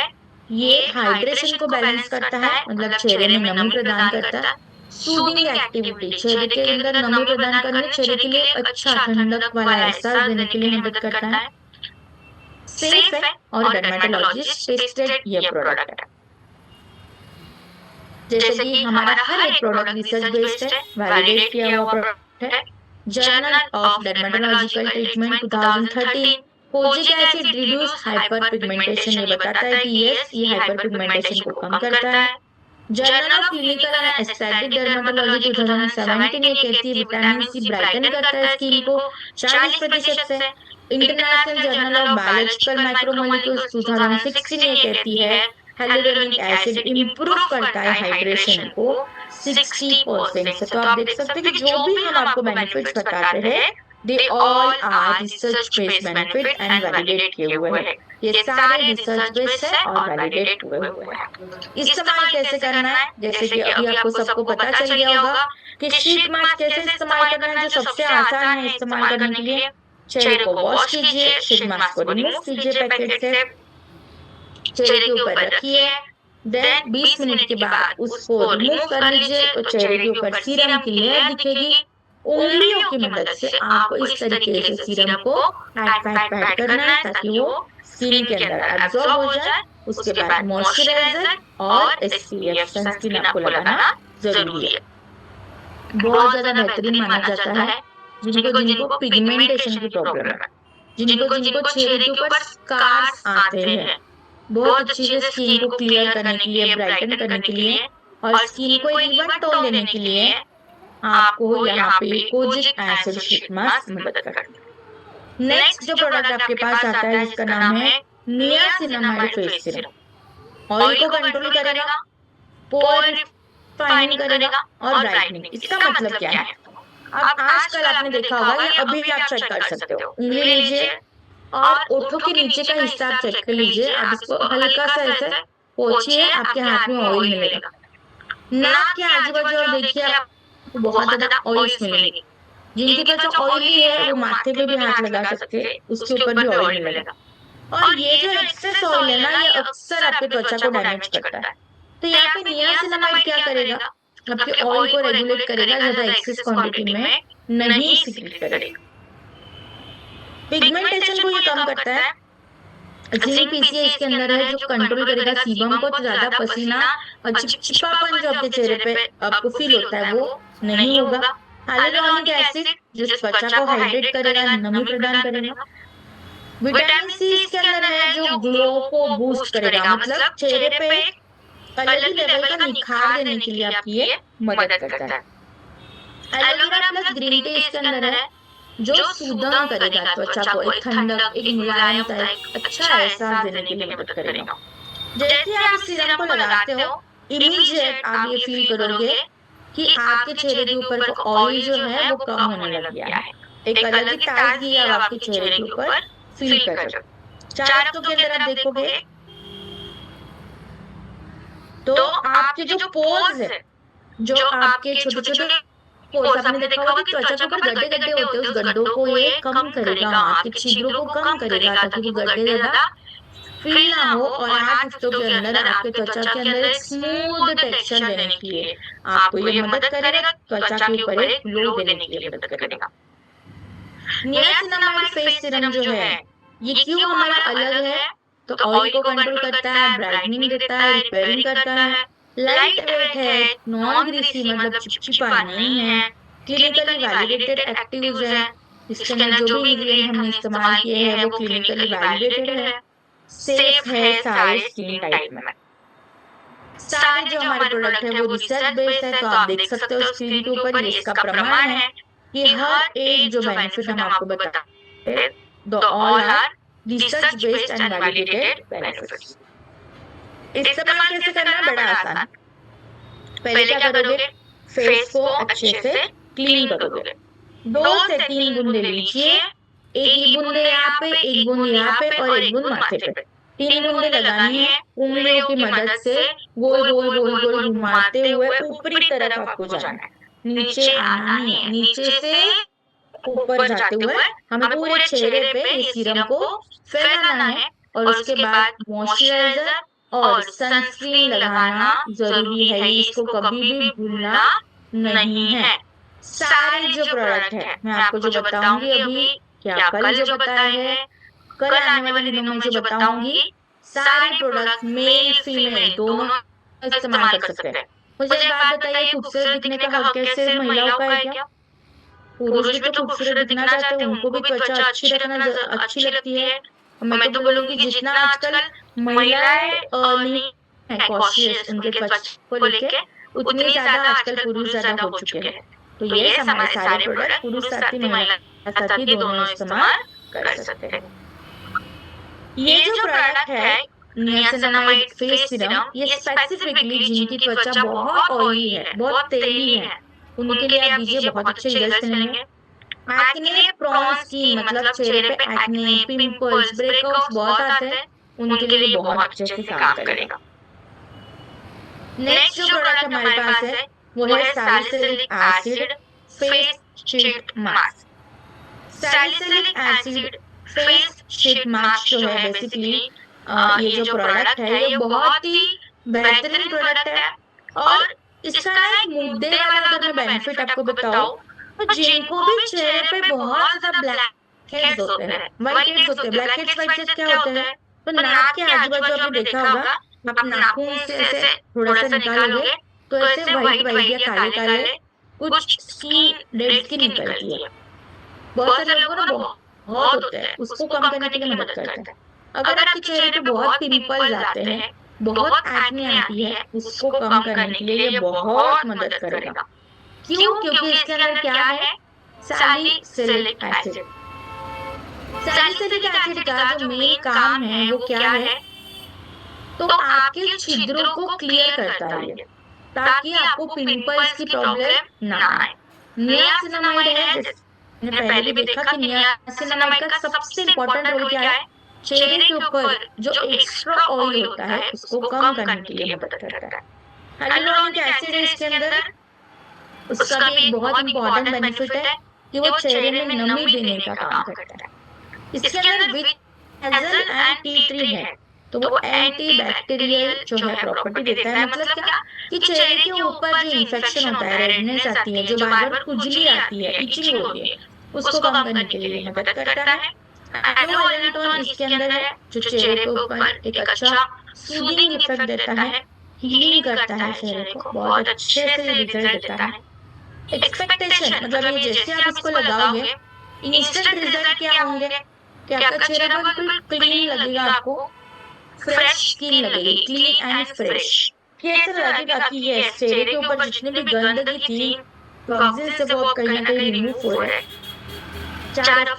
Speaker 2: ये हाइड्रेशन को बैलेंस करता है, मतलब चेहरे में नमी प्रदान करता है। सूदिंग एक्टिविटी, चेहरे के अंदर नमी प्रदान करने, चेहरे के लिए अच्छा ठंडक वाला एहसास देने के लिए मदद करता है। सेफ है और डर्मेटोलॉजिस्ट टेस्टेड ये प्रोडक्ट है। जैसे कि हमारा हर एक प्रोडक्ट रिसर्च बेस्ड है, वैलिडेट किया हुआ प्रोडक्ट है। Journal of dermatological treatment 2013 kojic acid reduce hyper pigmentation, ये बताता है कि यस ये हाइपर पिगमेंटेशन को कम करता है। Journal of clinical and aesthetic dermatology 2017 ये कहती है विटामिन सी ब्राइटन करता है स्किन को 40% से। International journal of biological micromolecules 2016 ये कहती है हाइलुरोनिक एसिड इंप्रूव करता है हाइड्रेशन को 60% से। तो आप देख सकते हैं कि जो भी हम आपको बेनिफिट्स बताते हैं they all are research based benefit and validate किए हुए हैं। ये सारे रिसर्च बेस्ड है और वैलिडेट हुए हुए हैं। इस्तेमाल कैसे करना है, जैसे कि अभी आपको सबको पता चल गया होगा कि शीट मास्क कैसे इस्तेमाल करना है, जो सबसे आसान है इस्तेमाल करने के लिए। चेहरे को वॉश कीजिए, शीट मास्क को रिमूव कीजिए पैकेट से, चेहरे के ऊपर रखिए, देन 20 मिनट के बाद उसको रिमूव कर लीजिए तो चेहरे के ऊपर सीरम की लेयर दिखेगी। उंगलियों की मदद से आपको इस तरीके से सीरम को पैट करना है ताकि वो स्किन के अंदर एब्जॉर्ब हो जाए। उसके बाद मॉइस्चराइजर और एसपीएफ सनस्क्रीन आपको लगाना जरूरी है। बहुत ज्यादा बेहतरीन माना जाता है जिनको पिगमेंटेशन की प्रॉब्लम है, जिनको चेहरे के ऊपर स्कार्स आते हैं, बहुत अच्छी से स्किन को क्लियर करने के लिए, ब्राइटन करने के लिए और स्किन को एक इवन टोन देने के लिए आपको यहाँ पे कोजिक एसिड शीट मास्क मदद करता है। नेक्स्ट जो प्रोडक्ट आपके पास आता है इसका नाम है नियासिनामाइड फेस सीरम। ऑयल को कंट्रोल करेगा, पोर रिफाइनिंग करेगा और ब्राइटनिंग। इसका मतलब क्या है, अब आजकल आपने देखा होगा या अभी भी आप चेक कर सकते हो, उंगली लीजिए और ओठों के नीचे का हिस्सा आप चेक कर लीजिए, आप इसको हल्का सा ऐसे पोंछिए, आपके हाथ में ऑयल मिलेगा। नाक के आजू बाजू आप देखिए आपको बहुत ज्यादा ऑयल्स मिलेंगे। जिनकी त्वचा ऑयली है वो माथे पे भी हाथ लगा सकते हैं, उसके ऊपर भी ऑयल मिलेगा। और ये जो एक्सेस ऑयल है ना, ये अक्सर आपके त्वचा को डैमेज करता है। तो यहाँ पे नियासिनामाइड क्या करेगा, आपके ऑयल को रेगुलेट करेगा, ज्यादा एक्सेस क्वांटिटी में नहीं सीक्रेट करेगा। पिगमेंटेशन को ये कम करता है। जिंक पीसीए इसके अंदर है जो कंट्रोल करेगा सीबम को, तो ज्यादा पसीना और चिपचिपापन जो आपके चेहरे पे आपको फील होता है वो नहीं होगा। हाइलुरोनिक एसिड जो त्वचा को हाइड्रेट करेगा, नमी प्रदान करेगा। विटामिन सी इसके अंदर है जो ग्लो को बूस्ट करेगा, मतलब चेहरे पे अलग ही लेवल का निखार देने के लिए आपकी ये मदद करता है। एलोवेरा प्लस ग्रीन टी इसके अंदर है, जो सुदम करेगा त्वचा को, एक ठंडक, एक मुलायमता, एक अच्छा एहसास देने के लिए मदद करेगा। जैसे आप इस सीरम को लगाते हो, इमीडिएट आप ये फील करोगे कि आपके चेहरे के ऊपर का ऑयल जो है वो कम होने लग गया है। एक अलग ही ताजगी आप आपके चेहरे के ऊपर फील कर रहे हो। 4 हफ्तों के अंदर आप देखोगे तो आपके जो पोर्स है, जो आपके छोटे-छोटे पोर्स, आपने देखा होगा कि त्वचा के ऊपर गड्ढे-गड्ढे होते हैं, उस गड्ढों को ये कम करेगा, आपके छिद्रों को कम करेगा ताकि वो गड्ढे ज्यादा फील ना हो, और 8 हफ्तों के अंदर आपके त्वचा के अंदर एक स्मूथ टेक्सचर देने के लिए आपको ये मदद करेगा, त्वचा के ऊपर एक ग्लो देने के लिए मदद करेगा। नियासिनामाइड फेस सीरम जो है, ये क्यों हमारा अलग है? तो ऑयल को कंट्रोल करता है, ब्राइटनिंग देता है, रिपेयरिंग करता है, लाइट वेट है, नॉन ग्रीसी मतलब चिपचिपा नहीं है, क्लिनिकली वैलिडेटेड एक्टिव्स है, इसके अंदर जो भी इंग्रेडिएंट हमने इस्तेमाल किए हैं वो क्लिनिकली वैलिडेटेड है, सेफ है सारे स्किन टाइप में। सारे जो हमारे प्रोडक्ट है वो रिसर्च बेस्ड है, तो आप देख सकते हो स्क्रीन के ऊपर ये इसका प्रमाण है कि हर एक जो बेनिफिट हम आपको बताते हैं, the all are research based and validated benefits. इस्तेमाल कैसे करना है? बड़ा आसान। पहले क्या करोगे? फेस को अच्छे से क्लीन करोगे, 2 से 3 बूंदे लीजिए, एक ही बूंदे यहाँ पे, एक बूंद यहाँ पे और एक बूंद माथे पे। 3 बूंदे लगानी है, उंगलियों की मदद से गोल गोल गोल गोल घुमाते हुए ऊपरी तरफ आपको जाना है, नीचे आना नहीं है, नीचे से ऊपर जाते हुए हमें पूरे चेहरे पे इस सीरम को फैलाना है, और उसके बाद मॉइस्चराइजर और सनस्क्रीन लगाना जरूरी है, इसको कभी भी भूलना नहीं है। सारे जो प्रोडक्ट है मैं आपको जो बताऊंगी अभी, क्या कल जो बताया है, कल आने वाले दिनों में जो बताऊंगी, सारे प्रोडक्ट मेल फीमेल दोनों इस्तेमाल कर सकते हैं। मुझे एक बात बताइए, खूबसूरत दिखने का हक कैसे महिलाओं का है क्या? पुरुष भी तो खूबसूरत दिखना चाहते हैं, उनको भी त्वचा अच्छी रखना अच्छी लगती है। मैं तो बोलूंगी जितना आजकल महिलाएं नहीं है कॉशियस उनके त्वचा को लेके, उतनी ज्यादा आजकल पुरुष ज्यादा हो चुके हैं। तो ये हमारे सारे प्रोडक्ट पुरुष साथी महिला साथी दोनों इस्तेमाल कर सकते हैं। ये जो प्रोडक्ट है नियासिनामाइड फेस सीरम, ये स्पेसिफिकली जिनकी त्वचा बहुत ऑयली है, बहुत तेली है, उनके लिए आप दीजिए, बहुत अच्छे रिजल्ट मिलेंगे। एक्ने प्रोन स्किन मतलब चेहरे पे एक्ने, पिंपल्स, ब्रेकआउट्स बहुत आते हैं, उनके लिए बहुत अच्छे से काम करेगा। नेक्स्ट जो प्रोडक्ट हमारे पास है वो है salicylic acid face sheet mask. Salicylic acid face sheet mask जो है बेसिकली ये जो प्रोडक्ट है ये बहुत ही बेहतरीन प्रोडक्ट है, और इसका एक मुद्दे वाला अगर मैं बेनिफिट आपको बताऊं, तो जिनको भी चेहरे पे बहुत ज्यादा ब्लैक हेड्स होते हैं, व्हाइट हेड्स होते हैं, ब्लैक हेड्स व्हाइट हेड्स क्या होते हैं? तो नाक के आजू बाजू आपने देखा होगा, आप नाखून से ऐसे थोड़ा सा निकालोगे तो ऐसे व्हाइट व्हाइट या काले काले कुछ स्किन डेड स्किन निकलती है। बहुत सारे लोगों को बहुत होता है, उसको कम करने के लिए मदद करता है। अगर आपके चेहरे पे बहुत पिंपल्स आते हैं, बहुत एक्ने आती है, उसको कम करने के लिए ये बहुत मदद करेगा। क्यों? क्योंकि इसके अंदर क्या है? Salicylic acid. सैलिसिलिक एसिड का जो मेन काम है वो क्या है? तो आपके छिद्रों को क्लियर करता है ये, ताकि आपको पिंपल्स की प्रॉब्लम ना आए। नियासिनामाइड है, जैसे पहले भी देखा कि नियासिनामाइड का सबसे इम्पोर्टेंट रोल क्या है? चेहरे के ऊपर जो एक्स्ट्रा ऑयल होता है उसको कम करने के लिए मदद करता है। हाइलुरोनिक एसिड है इसके अंदर, उसका भी एक बहुत इंपॉर्टेंट बेनिफिट है कि वो चेहरे में नमी देने का काम करता है। इसके अंदर विटाजल एंड टी ट्री है, तो वो एंटी बैक्टीरियल जो है प्रॉपर्टी देता है। मतलब क्या कि चेहरे के ऊपर जो इन्फेक्शन होता है, रेडनेस आती है, जो बार बार खुजली आती है, इचिंग होती है, उसको कम करने के लिए मदद करता है। एलोवेराटोन इसके अंदर है, जो चेहरे के ऊपर एक अच्छा सूदिंग इफेक्ट देता है, हीलिंग करता है चेहरे को, बहुत अच्छे से रिजल्ट देता है। एक्सपेक्टेशन मतलब ये जैसे आप इसको लगाओगे इंस्टेंट रिजल्ट क्या होंगे कि आपका चेहरा बिल्कुल क्लीन लगेगा, आपको फ्रेश स्किन लगेगी, क्लीन एंड फ्रेश। कि ऐसा लगा कि बाकी ये चेहरे के ऊपर जितनी भी गंदगी थी, टॉक्सिन से वो अब कहीं ना कहीं रिमूव हो रहा है। 4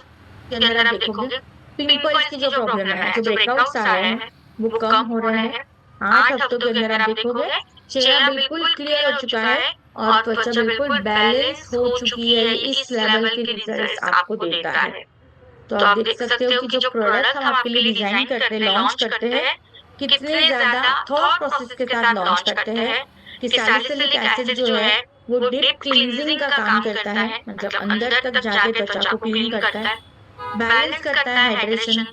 Speaker 2: के अंदर आप देखोगे पिंपल्स की जो प्रॉब्लम है, जो ब्रेकआउट्स आ रहे हैं, वो कम हो रहे हैं। 8 हफ्तों के अंदर आप देखोगे चेहरा बिल्कुल क्लियर हो चुका है और त्वचा बिल्कुल बैलेंस हो चुकी है। इस लेवल के रिजल्ट्स आपको देता है। तो आप देख सकते हो कि जो प्रोडक्ट हम आपके लिए डिजाइन करते हैं, लॉन्च करते हैं, कितने ज्यादा थॉट प्रोसेस के साथ लॉन्च करते हैं कि सैलिसिलिक एसिड जो है वो डीप क्लींजिंग का काम करता है, मतलब अंदर तक जाके त्वचा को क्लीन करता है, बैलेंस करता है हाइड्रेशन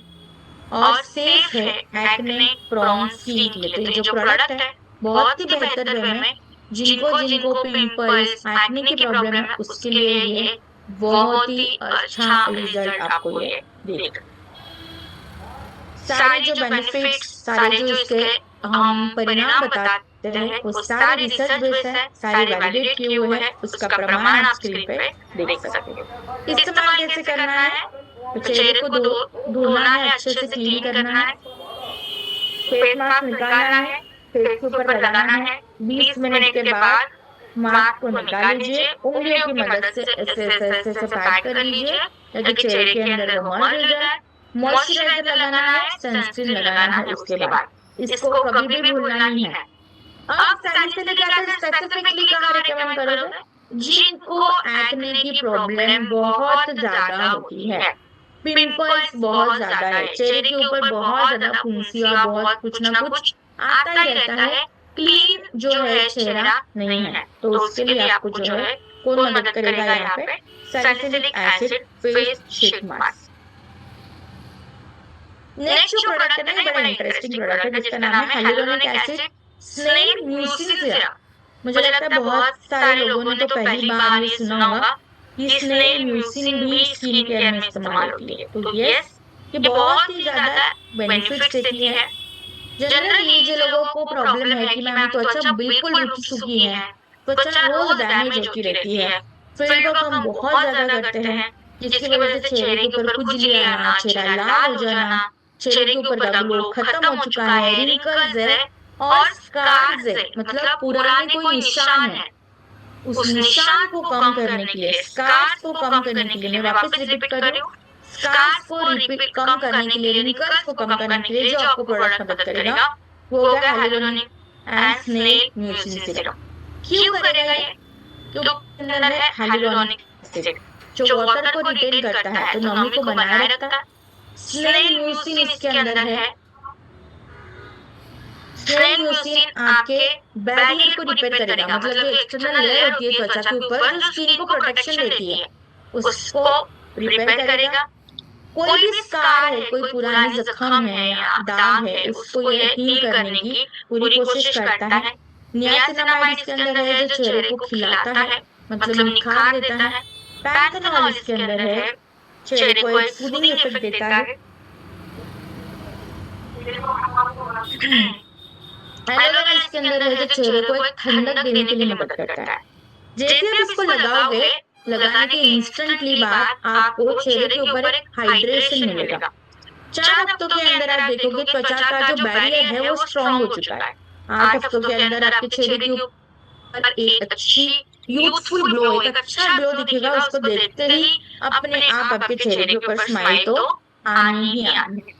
Speaker 2: और सेफ है एक्ने प्रोन स्किन के लिए। तो ये जो प्रोडक्ट है बहुत ही बेहतर वे में जिनको जिनको पिंपल्स एक्ने की प्रॉब्लम है उसके लिए ये बहुत ही अच्छा रिजल्ट आपको ये देगा। सारे जो बेनिफिट्स, सारे जो इसके हम परिणाम बताते हैं वो सारे रिसर्च बेस्ड है, सारे वैलिडेट किए हुए हैं, उसका प्रमाण आप स्क्रीन पे देख सकते हो। इस्तेमाल कैसे करना है? तो चेहरे को धोना है, अच्छे से क्लीन करना है, फेस मास्क निकालना है, फेस के ऊपर लगाना है, 20 मिनट के बाद मास्क को निकाल लीजिए, उंगलियों की मदद से ऐसे ऐसे ऐसे ऐसे पैक कर लीजिए ताकि चेहरे के अंदर वो मर्ज हो जाए। मॉइस्चराइजर लगाना है, सनस्क्रीन लगाना है उसके बाद, इसको कभी भी भूलना नहीं है। अब सैलिसिलिक एसिड स्पेसिफिकली कहाँ रिकमेंड करोगे? जिनको एक्ने की प्रॉब्लम बहुत ज्यादा होती है, पिंपल्स बहुत ज्यादा है, चेहरे के ऊपर बहुत ज्यादा फुंसिया, बहुत कुछ ना कुछ आता ही रहता है, क्लीन जो है चेहरा नहीं है, तो उसके लिए आपको जो है कौन मदद करेगा यहाँ पे? Salicylic acid face sheet mask. Next जो प्रोडक्ट है ना, ये बड़ा इंटरेस्टिंग प्रोडक्ट है जिसका नाम है hyaluronic acid snail mucin serum. मुझे लगता है बहुत सारे लोगों ने तो पहली बार ये सुना होगा कि स्नेल म्यूसिन भी स्किन केयर में इस्तेमाल होती है। तो यस, ये बहुत ही ज्यादा बेनिफिट्स देती है। जनरली जो लोगों को प्रॉब्लम है कि मैम त्वचा बिल्कुल रुकी सूखी है, त्वचा रोज डैमेज होती रहती है, फील्ड वर्क हम बहुत ज्यादा करते हैं जिसकी वजह से चेहरे के ऊपर खुजली आना, चेहरा लाल हो जाना, चेहरे के ऊपर का ग्लो खत्म हो चुका है, रिंकल्स है और स्कार्स है, मतलब पुराने कोई निशान है, उस निशान को कम करने के लिए, स्कार्स को कम करने के लिए, मैं वापस रिपीट कर रही हूँ, स्कार्स को रिपीट कम करने के लिए, रिंकल्स को कम करने के लिए जो आपको प्रोडक्ट मदद करेगा वो होगा hyaluronic and snail mucin serum. क्यों करेगा ये? क्योंकि अंदर है हाइलुरोनिक एसिड जो वाटर को रिटेन करता है, तो नमी को बनाए रखता है। स्नेल म्यूसिन इसके अंदर है, स्नेल म्यूसिन आपके बैरियर को रिपेयर करेगा, मतलब जो एक्सटर्नल लेयर होती है त्वचा के ऊपर जो स्किन को प्रोटेक्शन देती है उसको रिपेयर करेगा। कोई भी स्कार है, कोई पुरानी जख्म है या दाग है, उसको ये हील करने की पूरी कोशिश करता है। नियासिनामाइड इसके अंदर है जो चेहरे को खिलाता है, मतलब निखार देता है। पैंथेनॉल इसके अंदर है, चेहरे को एक सूदिंग इफेक्ट देता है। हाइलुरोनिक इसके अंदर है जो चेहरे को एक ठंडक देने के लिए मदद करता है। जैसे आप इसको लगाओगे, लगाने के इंस्टेंटली बाद आपको चेहरे के ऊपर एक हाइड्रेशन मिलेगा। 4 हफ्तों के अंदर आप देखोगे त्वचा का जो बैरियर है वो स्ट्रॉन्ग हो चुका है। 8 हफ्तों के अंदर आपके चेहरे के ऊपर एक अच्छी यूथफुल ग्लो, एक अच्छा ग्लो दिखेगा। उसको देखते ही अपने आप आपके चेहरे के ऊपर स्माइल तो आनी ही आनी है।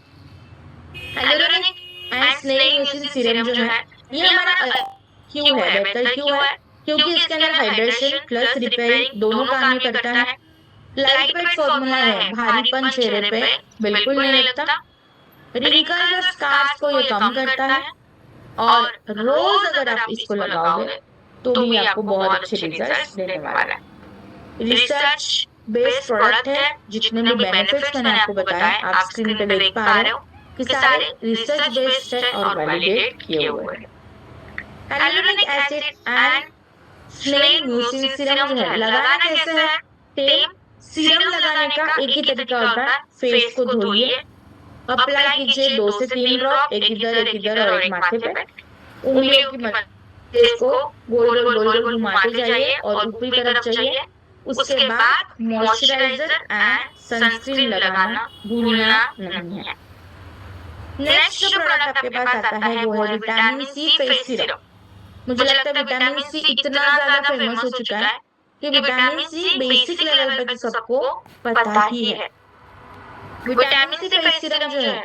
Speaker 2: Hyaluronic and snail mucin serum जो है ये हमारा क्यों है, बेहतर क्यों है? क्योंकि इसके अंदर हाइड्रेशन प्लस रिपेयरिंग दोनों काम ये करता है। लाइट वेट फॉर्मूला है, भारीपन चेहरे पे बिल्कुल नहीं लगता, रिंकल्स और स्कार्स को ये कम करता है और रोज अगर आप इसको लगाओगे तो भी आपको बहुत अच्छे रिजल्ट्स देने वाला है। रिसर्च बेस्ड प्रोडक्ट है, जितने भी बेनिफिट्स मैंने आपको बताए आप स्क्रीन पे देख पा रहे हो कि सारे रिसर्च बेस्ड है और वैलिडेट किए हुए हैं। Hyaluronic acid and snail mucin serum जो है लगाना कैसे है? टेम सीरम लगाने का एक ही तरीका होता है, फेस को धोइए, अप्लाई कीजिए 2 से 3 ड्रॉप, एक इधर और एक माथे पे, उंगलियों की मदद से इसको गोल गोल गोल गोल घुमाते जाइए और ऊपरी तरफ जाइए। उसके बाद मॉइस्चराइजर एंड सनस्क्रीन लगाना भूलना नहीं है। नेक्स्ट जो प्रोडक्ट आपके पास आता है वो है विटामिन सी फेस सीरम। मुझे लगता है विटामिन सी इतना ज्यादा फेमस हो चुका है कि विटामिन सी बेसिक लेवल पे तो सबको पता ही है। विटामिन सी फेस सीरम जो है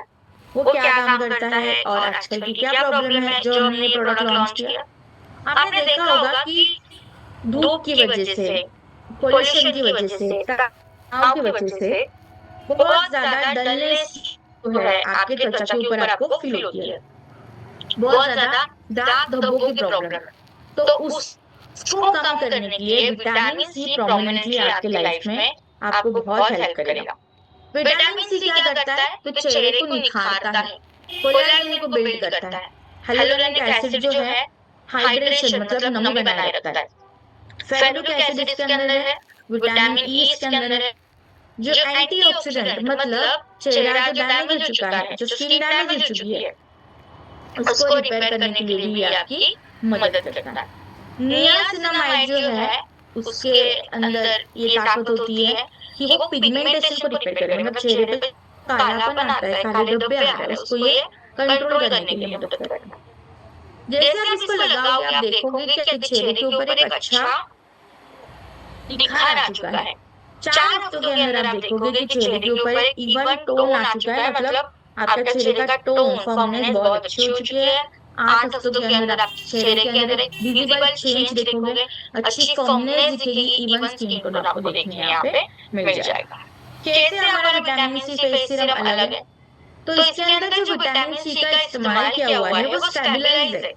Speaker 2: वो क्या काम करता है और आजकल की क्या प्रॉब्लम है जो हमने ये प्रोडक्ट लॉन्च किया। आपने देखा होगा कि धूप की वजह से, पोल्यूशन की वजह से, तनाव की वजह से बहुत ज्यादा डलनेस जो है आपके त्वचा के ऊपर आपको फील होती है, बहुत ज्यादा दाग धब्बों की प्रॉब्लम है। तो उसको कम करने के लिए विटामिन सी प्रोमिनेंटली आपके लाइफ में आपको बहुत हेल्प करेगा। विटामिन सी क्या करता है? तो चेहरे को निखारता है, कोलेजन को बिल्ड करता है। हाइलुरोनिक एसिड जो है हाइड्रेशन मतलब नमी बनाए रखता है। फेनुलिक एसिड इसके अंदर है, विटामिन ई इसके अंदर है जो एंटीऑक्सीडेंट मतलब चेहरा जो डैमेज हो चुका है, जो स्किन डैमेज हो चुकी है, उसको रिपेयर करने के लिए भी आपकी मदद करता है। नियासिनामाइड जो है उसके अंदर ये ताकत होती है कि वो पिगमेंटेशन को रिपेयर करे, मतलब चेहरे पे कालापन आता है, काले धब्बे आ रहे हैं, उसको ये कंट्रोल करने के लिए मदद करता है। जैसे आप इसको लगाओगे आप देखोगे कि आपके चेहरे के ऊपर एक अच्छा निखार आ चुका है। 4 हफ्तों के अंदर आप देखोगे कि चेहरे के ऊपर एक इवन टोन आ चुका है, मतलब आपका चेहरे का टोन फर्मनेस बहुत अच्छी हो चुकी है। 8 हफ्तों के अंदर आप चेहरे के अंदर एक विजिबल चेंज देखोगे, अच्छी फर्मनेस दिखेगी, इवन स्किन टोन आपको देखने यहाँ पे मिल जाएगा। कैसे हमारा विटामिन सी फेस सीरम अलग है? तो इसके अंदर जो विटामिन सी का इस्तेमाल किया हुआ है वो स्टेबलाइज है,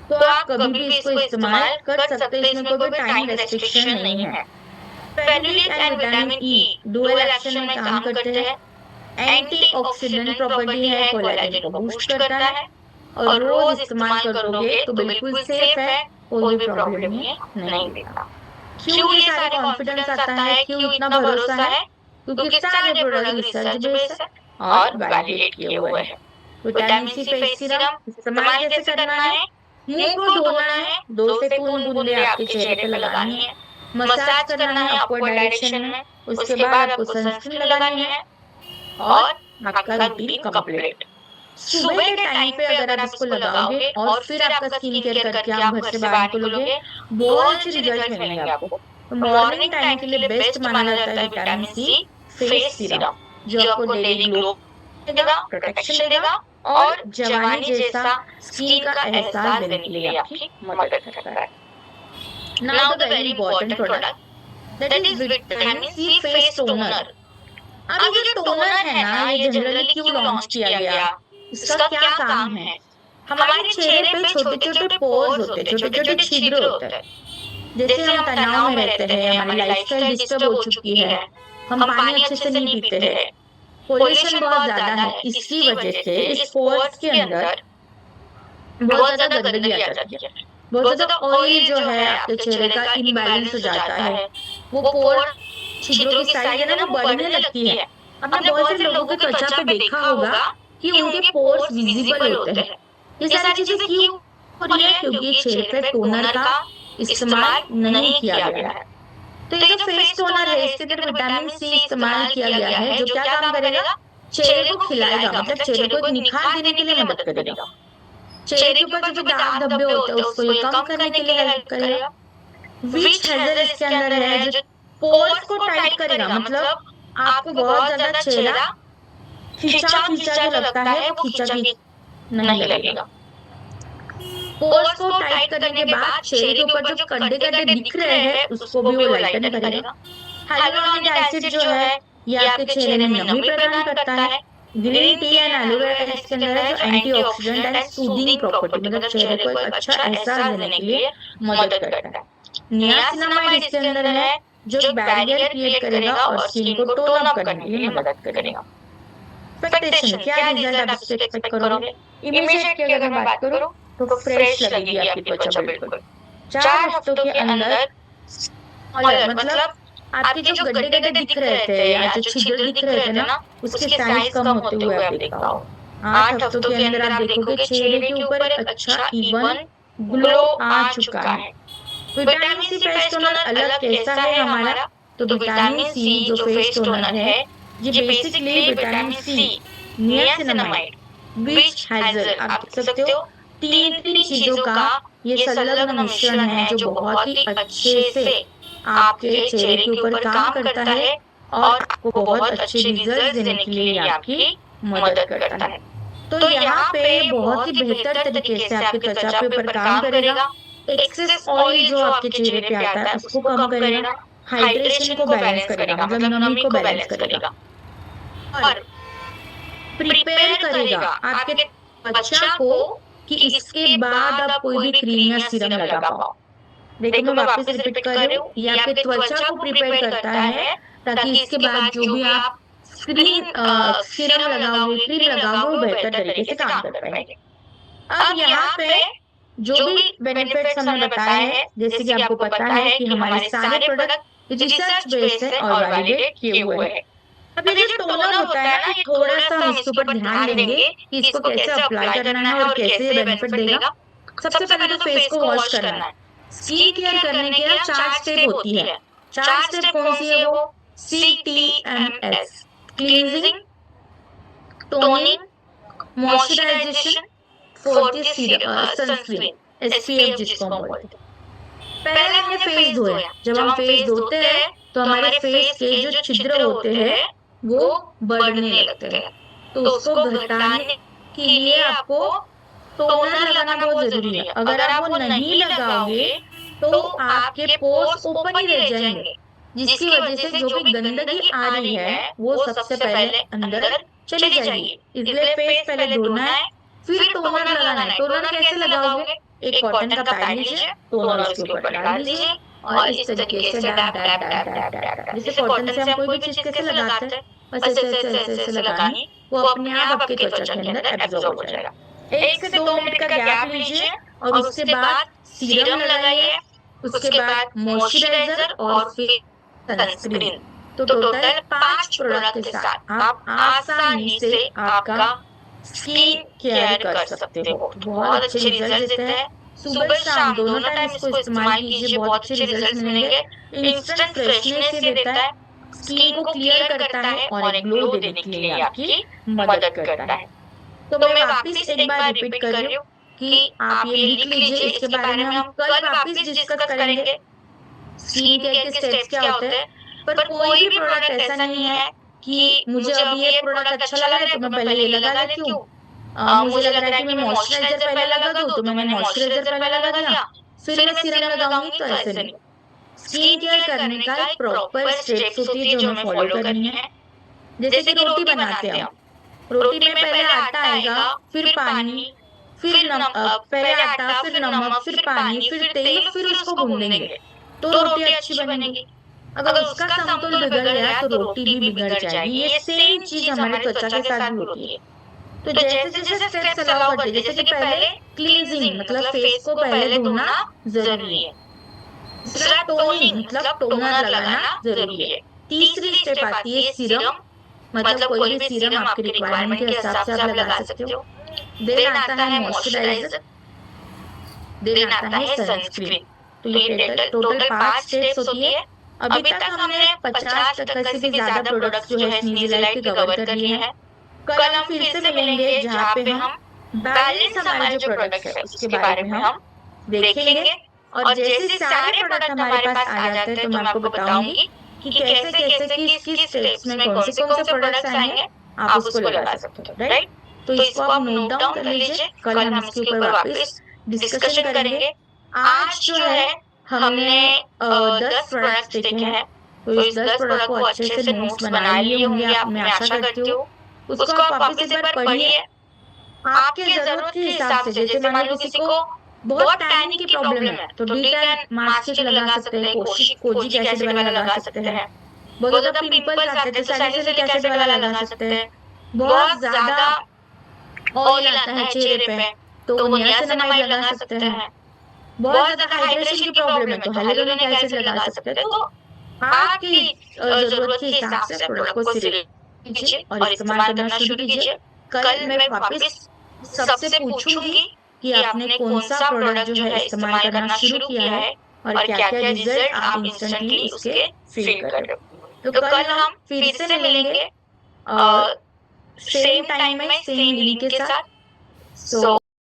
Speaker 2: तो आप कभी भी इसको इस्तेमाल कर सकते हैं, इसमें कोई भी टाइम रेस्ट्रिक्शन नहीं है। Ferulic and vitamin E dual action में काम करते हैं, एंटीऑक्सीडेंट प्रॉपर्टी है, कोलेजन को बूस्ट करता है और रोज इस्तेमाल करोगे तो बिल्कुल सेफ है, कोई भी प्रॉब्लम ये नहीं देगा। क्यों ये सारे कॉन्फिडेंस आता है, क्यों इतना भरोसा है? क्योंकि सारे प्रोडक्ट रिसर्च बेस्ड है और वैलिडेट किए हुए हैं। विटामिन सी फेस सीरम इस्तेमाल कैसे करना है? मुंह को धोना है, 2 से 3 बूंदे आपके चेहरे पे लगानी है, मसाज करना है अपवर्ड डायरेक्शन में, उसके बाद आपको सनस्क्रीन लगानी है और आपका रूटीन कंप्लीट। सुबह के टाइम पे अगर आप इसको लगाओगे और फिर आपका स्किन केयर करके आप घर से बाहर निकलोगे, बहुत अच्छे रिजल्ट मिलेंगे आपको। तो मॉर्निंग टाइम के लिए बेस्ट माना जाता है विटामिन सी फेस सीरम, जो आपको डेली ग्लो देगा, प्रोटेक्शन देगा और जवानी जैसा स्किन का एहसास देने के लिए आपकी मदद करता है। Now the very important product that is vitamin C face toner. अब ये जो टोनर है ना, ये जनरली क्यों लॉन्च किया गया, इसका क्या काम है? हमारे चेहरे पे छोटे छोटे पोर्स होते हैं, छोटे छोटे छिद्र होते हैं। जैसे हम तनाव में रहते हैं, हमारी लाइफस्टाइल डिस्टर्ब हो चुकी है, हम पानी अच्छे से नहीं पीते हैं, पोल्यूशन बहुत ज्यादा है, इसकी वजह से इस पोर्स के अंदर बहुत ज्यादा गंदगी आ जाती है, बहुत ज्यादा ऑयल जो है आपके चेहरे का इम्बैलेंस हो जाता है, वो पोर छिद्रों की साइज है ना वो बढ़ने लगती है। आपने बहुत से लोगों के त्वचा पे देखा होगा कि उनके पोर्स विजिबल होते हैं। ये सारी चीजें क्यों हो रही है? क्योंकि चेहरे पे टोनर का इस्तेमाल नहीं किया गया है। तो ये जो फेस टोनर है इसके अंदर विटामिन सी इस्तेमाल किया गया है, जो क्या काम करेगा? चेहरे को खिलाएगा, मतलब चेहरे को एक निखार देने के लिए मदद करेगा। चेहरे के ऊपर जो दाग धब्बे होते हैं उसको ये कम करने के लिए हेल्प करेगा। विच हेजल इसके अंदर है जो पोर्स को टाइट करेगा, मतलब आपको बहुत ज्यादा चेहरा खिंचा खिंचा जो लगता है वो खिंचा नहीं लगेगा। पोर्स को टाइट करने के बाद चेहरे के ऊपर जो गड्ढे गड्ढे दिख रहे हैं उसको भी वो लाइटन करेगा। हाइलुरोनिक एसिड जो है ये आपके चेहरे में नमी प्रदान करता है। ग्रीन टी एंड एलोवेरा इसके अंदर है जो एंटीऑक्सीडेंट एंड सूदिंग प्रॉपर्टी, मतलब चेहरे को एक अच्छा एहसास देने के लिए मदद करता है। नियासिनामाइड इसके अंदर है जो बैरियर क्रिएट करेगा और स्किन को टोन अप करने के लिए मदद करेगा। एक्सपेक्टेशन, क्या रिजल्ट आप इससे एक्सपेक्ट करोगे? इमीडिएट की अगर मैं बात करूं तो फ्रेश लगेगी आपकी त्वचा बिल्कुल। 4 हफ्तों के अंदर और मतलब आपके जो गड्ढे गड्ढे दिख रहे थे या जो छिद्र दिख रहे थे ना उसके साइज कम होते हुए आप देखा हो। 8 हफ्तों के अंदर आप देखोगे चेहरे के ऊपर एक अच्छा इवन ग्लो आ चुका है। विटामिन सी फेस टोनर अलग कैसा है हमारा? तो विटामिन सी जो फेस टोनर है ये basically vitamin C, niacinamide, witch hazel आप देख सकते हो तीन चीजों का ये संलग्न मिश्रण है जो बहुत ही अच्छे से आपके चेहरे के ऊपर काम करता है और आपको बहुत अच्छे रिजल्ट देने के लिए ये आपकी मदद करता है। तो यहाँ पे बहुत ही बेहतर तरीके से आपकी त्वचा के ऊपर काम करेगा। एक्सेस ऑयल जो आपके चेहरे पे आता है उसको कम करेगा, हाइड्रेशन को बैलेंस करेगा, मतलब नमी को बैलेंस करेगा और प्रिपेयर करेगा आपके त्वचा को कि इसके बाद आप कोई भी क्रीम या सीरम लगा पाओ। देखो मैं वापस रिपीट कर रही हूँ, ये आपके त्वचा को प्रिपेयर करता है ताकि इसके बाद जो भी आप सीरम लगाओगे, क्रीम लगाओगे, वो बेहतर तरीके से काम कर पाएंगे। अब यहाँ पे जो भी बेनिफिट्स हमने बताए हैं, जैसे कि आपको पता है कि हमारे सारे प्रोडक्ट रिसर्च बेस्ड है और वैलिडेट किए हुए हैं। अब ये जो टोनर होता है ना, ये थोड़ा सा हम इसके ऊपर ध्यान देंगे कि इसको कैसे अप्लाई करना है और कैसे ये बेनिफिट देगा। सबसे पहले तो फेस को वॉश करना है। स्किन केयर करने के लिए 4 स्टेप होती है। 4 स्टेप कौन सी है वो? CTMS, cleansing, toning, moisturisation, forty sunscreen, SPF जिसको हम बोलते हैं। पहले हमने फेस धोया। जब हम फेस धोते हैं तो हमारे फेस के जो छिद्र होते हैं वो बढ़ने लगते हैं, तो उसको घटाने के लिए आपको टोनर लगाना बहुत जरूरी है। अगर आप वो नहीं लगाओगे तो आपके पोर्स ओपन ही रह जाएंगे, जिसकी वजह से जो भी गंदगी आ रही है वो सबसे पहले अंदर चली जाएगी। इसलिए फेस पहले धोना है, फिर टोनर लगाना है। टोनर कैसे लगाओगे? एक कॉटन का पैड लीजिए, टोनर उसके ऊपर डाल दीजिए और इस तरीके से dab dab dab dab dab, जैसे कॉटन से हम कोई भी चीज कैसे लगाते हैं बस ऐसे ऐसे ऐसे ऐसे लगानी, वो अपने आप आपके त्वचा के अंदर एब्जॉर्ब हो जाएगा। 1 से 2 मिनट का गैप लीजिए और उसके बाद सीरम लगाइए, उसके बाद मॉइस्चराइजर और फिर सनस्क्रीन। तो टोटल 5 प्रोडक्ट के साथ आप आसानी से आपका स्किन केयर कर सकते हो। बहुत अच्छे रिजल्ट देते हैं। सुबह शाम दोनों टाइम इसको इस्तेमाल कीजिए, बहुत अच्छे रिजल्ट मिलेंगे। इंस्टेंट फ्रेशनेस ये देता है, स्किन को क्लियर करता है और एक ग्लो देने के लिए आपकी मदद करता है। तो मैं वापस एक बार रिपीट कर रही हूँ कि आप ये लिख लीजिए, इसके बारे में हम कल वापस डिस्कस करेंगे। स्किन केयर के स्टेप्स क्या होते हैं, पर कोई भी प्रोडक्ट ऐसा नहीं है कि मुझे अब ये प्रोडक्ट अच्छा लग रहा है तो मैं पहले ये लगा लेती हूँ। मुझे लग रहा है कि मैं मॉइस्चराइजर पहले लगा दूं तो मैंने मॉइस्चराइजर पहले लगा दिया, फिर मैं सीरम लगाऊंगी, तो ऐसे नहीं। स्किन केयर करने का एक प्रॉपर स्टेप्स होती है जो हमें फॉलो करनी है। जैसे कि रोटी बनाते हैं हम, रोटी में पहले आटा आएगा, फिर पानी, फिर पहले आटा, फिर नमक, फिर पानी, फिर तेल, फिर उसको भूनेंगे तो रोटी अच्छी बनेगी। अगर उसका समतोल बिगड़ गया तो रोटी भी बिगड़ जाएगी। ये सेम चीज हमारे त्वचा के साथ भी होती है। तो जैसे जैसे स्टेप्स अलाउ करते हैं, जैसे कि पहले क्लींजिंग मतलब फेस को पहले धोना जरूरी है। दूसरा टोनिंग मतलब टोनर लगाना जरूरी है। तीसरी स्टेप आती है सीरम, मतलब कोई भी सीरम आपकी रिक्वायरमेंट के हिसाब से आप लगा सकते हो। देन आता है मॉइस्चराइजर, देन आता है सनस्क्रीन। तो ये टोटल 5 स्टेप्स होती है। अभी तक हमने 50% से भी ज्यादा प्रोडक्ट्स जो है न्यूजीलैंड के कवर कर लिए हैं। कल हम फिर से मिलेंगे जहाँ पे हम बैलेंस हमारे जो प्रोडक्ट्स है उसके बारे में हम देखेंगे। और जैसे सारे प्रोडक्ट हमारे पास आ जाते हैं तो मैं आपको बताऊंगी कि कैसे कैसे किस स्टेप्स में कौन से प्रोडक्ट्स आएंगे, आप उसको लगा सकते हो, राइट। तो इसको आप नोट डाउन कर लीजिए, कल हम इसके ऊपर वापस डिस्कशन करेंगे। आज जो है हमने 10 प्रोडक्ट्स देखे हैं, तो इस 10 प्रोडक्ट को अच्छे से नोट्स बना लिए होंगे आप, मैं आशा करती हूँ। उसको आप वापस एक बार पढ़िए आपके जरूरत के हिसाब से। जैसे मान लो किसी को बहुत टैनिंग की प्रॉब्लम है तो डी-टैन मास्क लगा सकते हैं, कोजिक एसिड वाला लगा सकते हैं। बहुत ज्यादा पिंपल्स आते हैं तो सैलिसिलिक एसिड वाला लगा सकते हैं। बहुत ज्यादा ऑयल आता है चेहरे पे तो वो नियासिनामाइड लगा सकते हैं। बहुत ज्यादा हाइड्रेशन की प्रॉब्लम है तो हाइलुरोनिक एसिड लगा सकते हैं। तो आपकी जरूरत के हिसाब से प्रोडक्ट को सिलेक्ट कीजिए और इस्तेमाल करना शुरू कीजिए। कल मैं वापस सबसे पूछूंगी कि आपने कौन सा प्रोडक्ट जो है इस्तेमाल करना शुरू किया है और क्या-क्या रिजल्ट आप इंस्टेंटली उसके फील कर रहे हो। तो कल हम फिर से मिलेंगे सेम टाइम में सेम लिंक के साथ। सो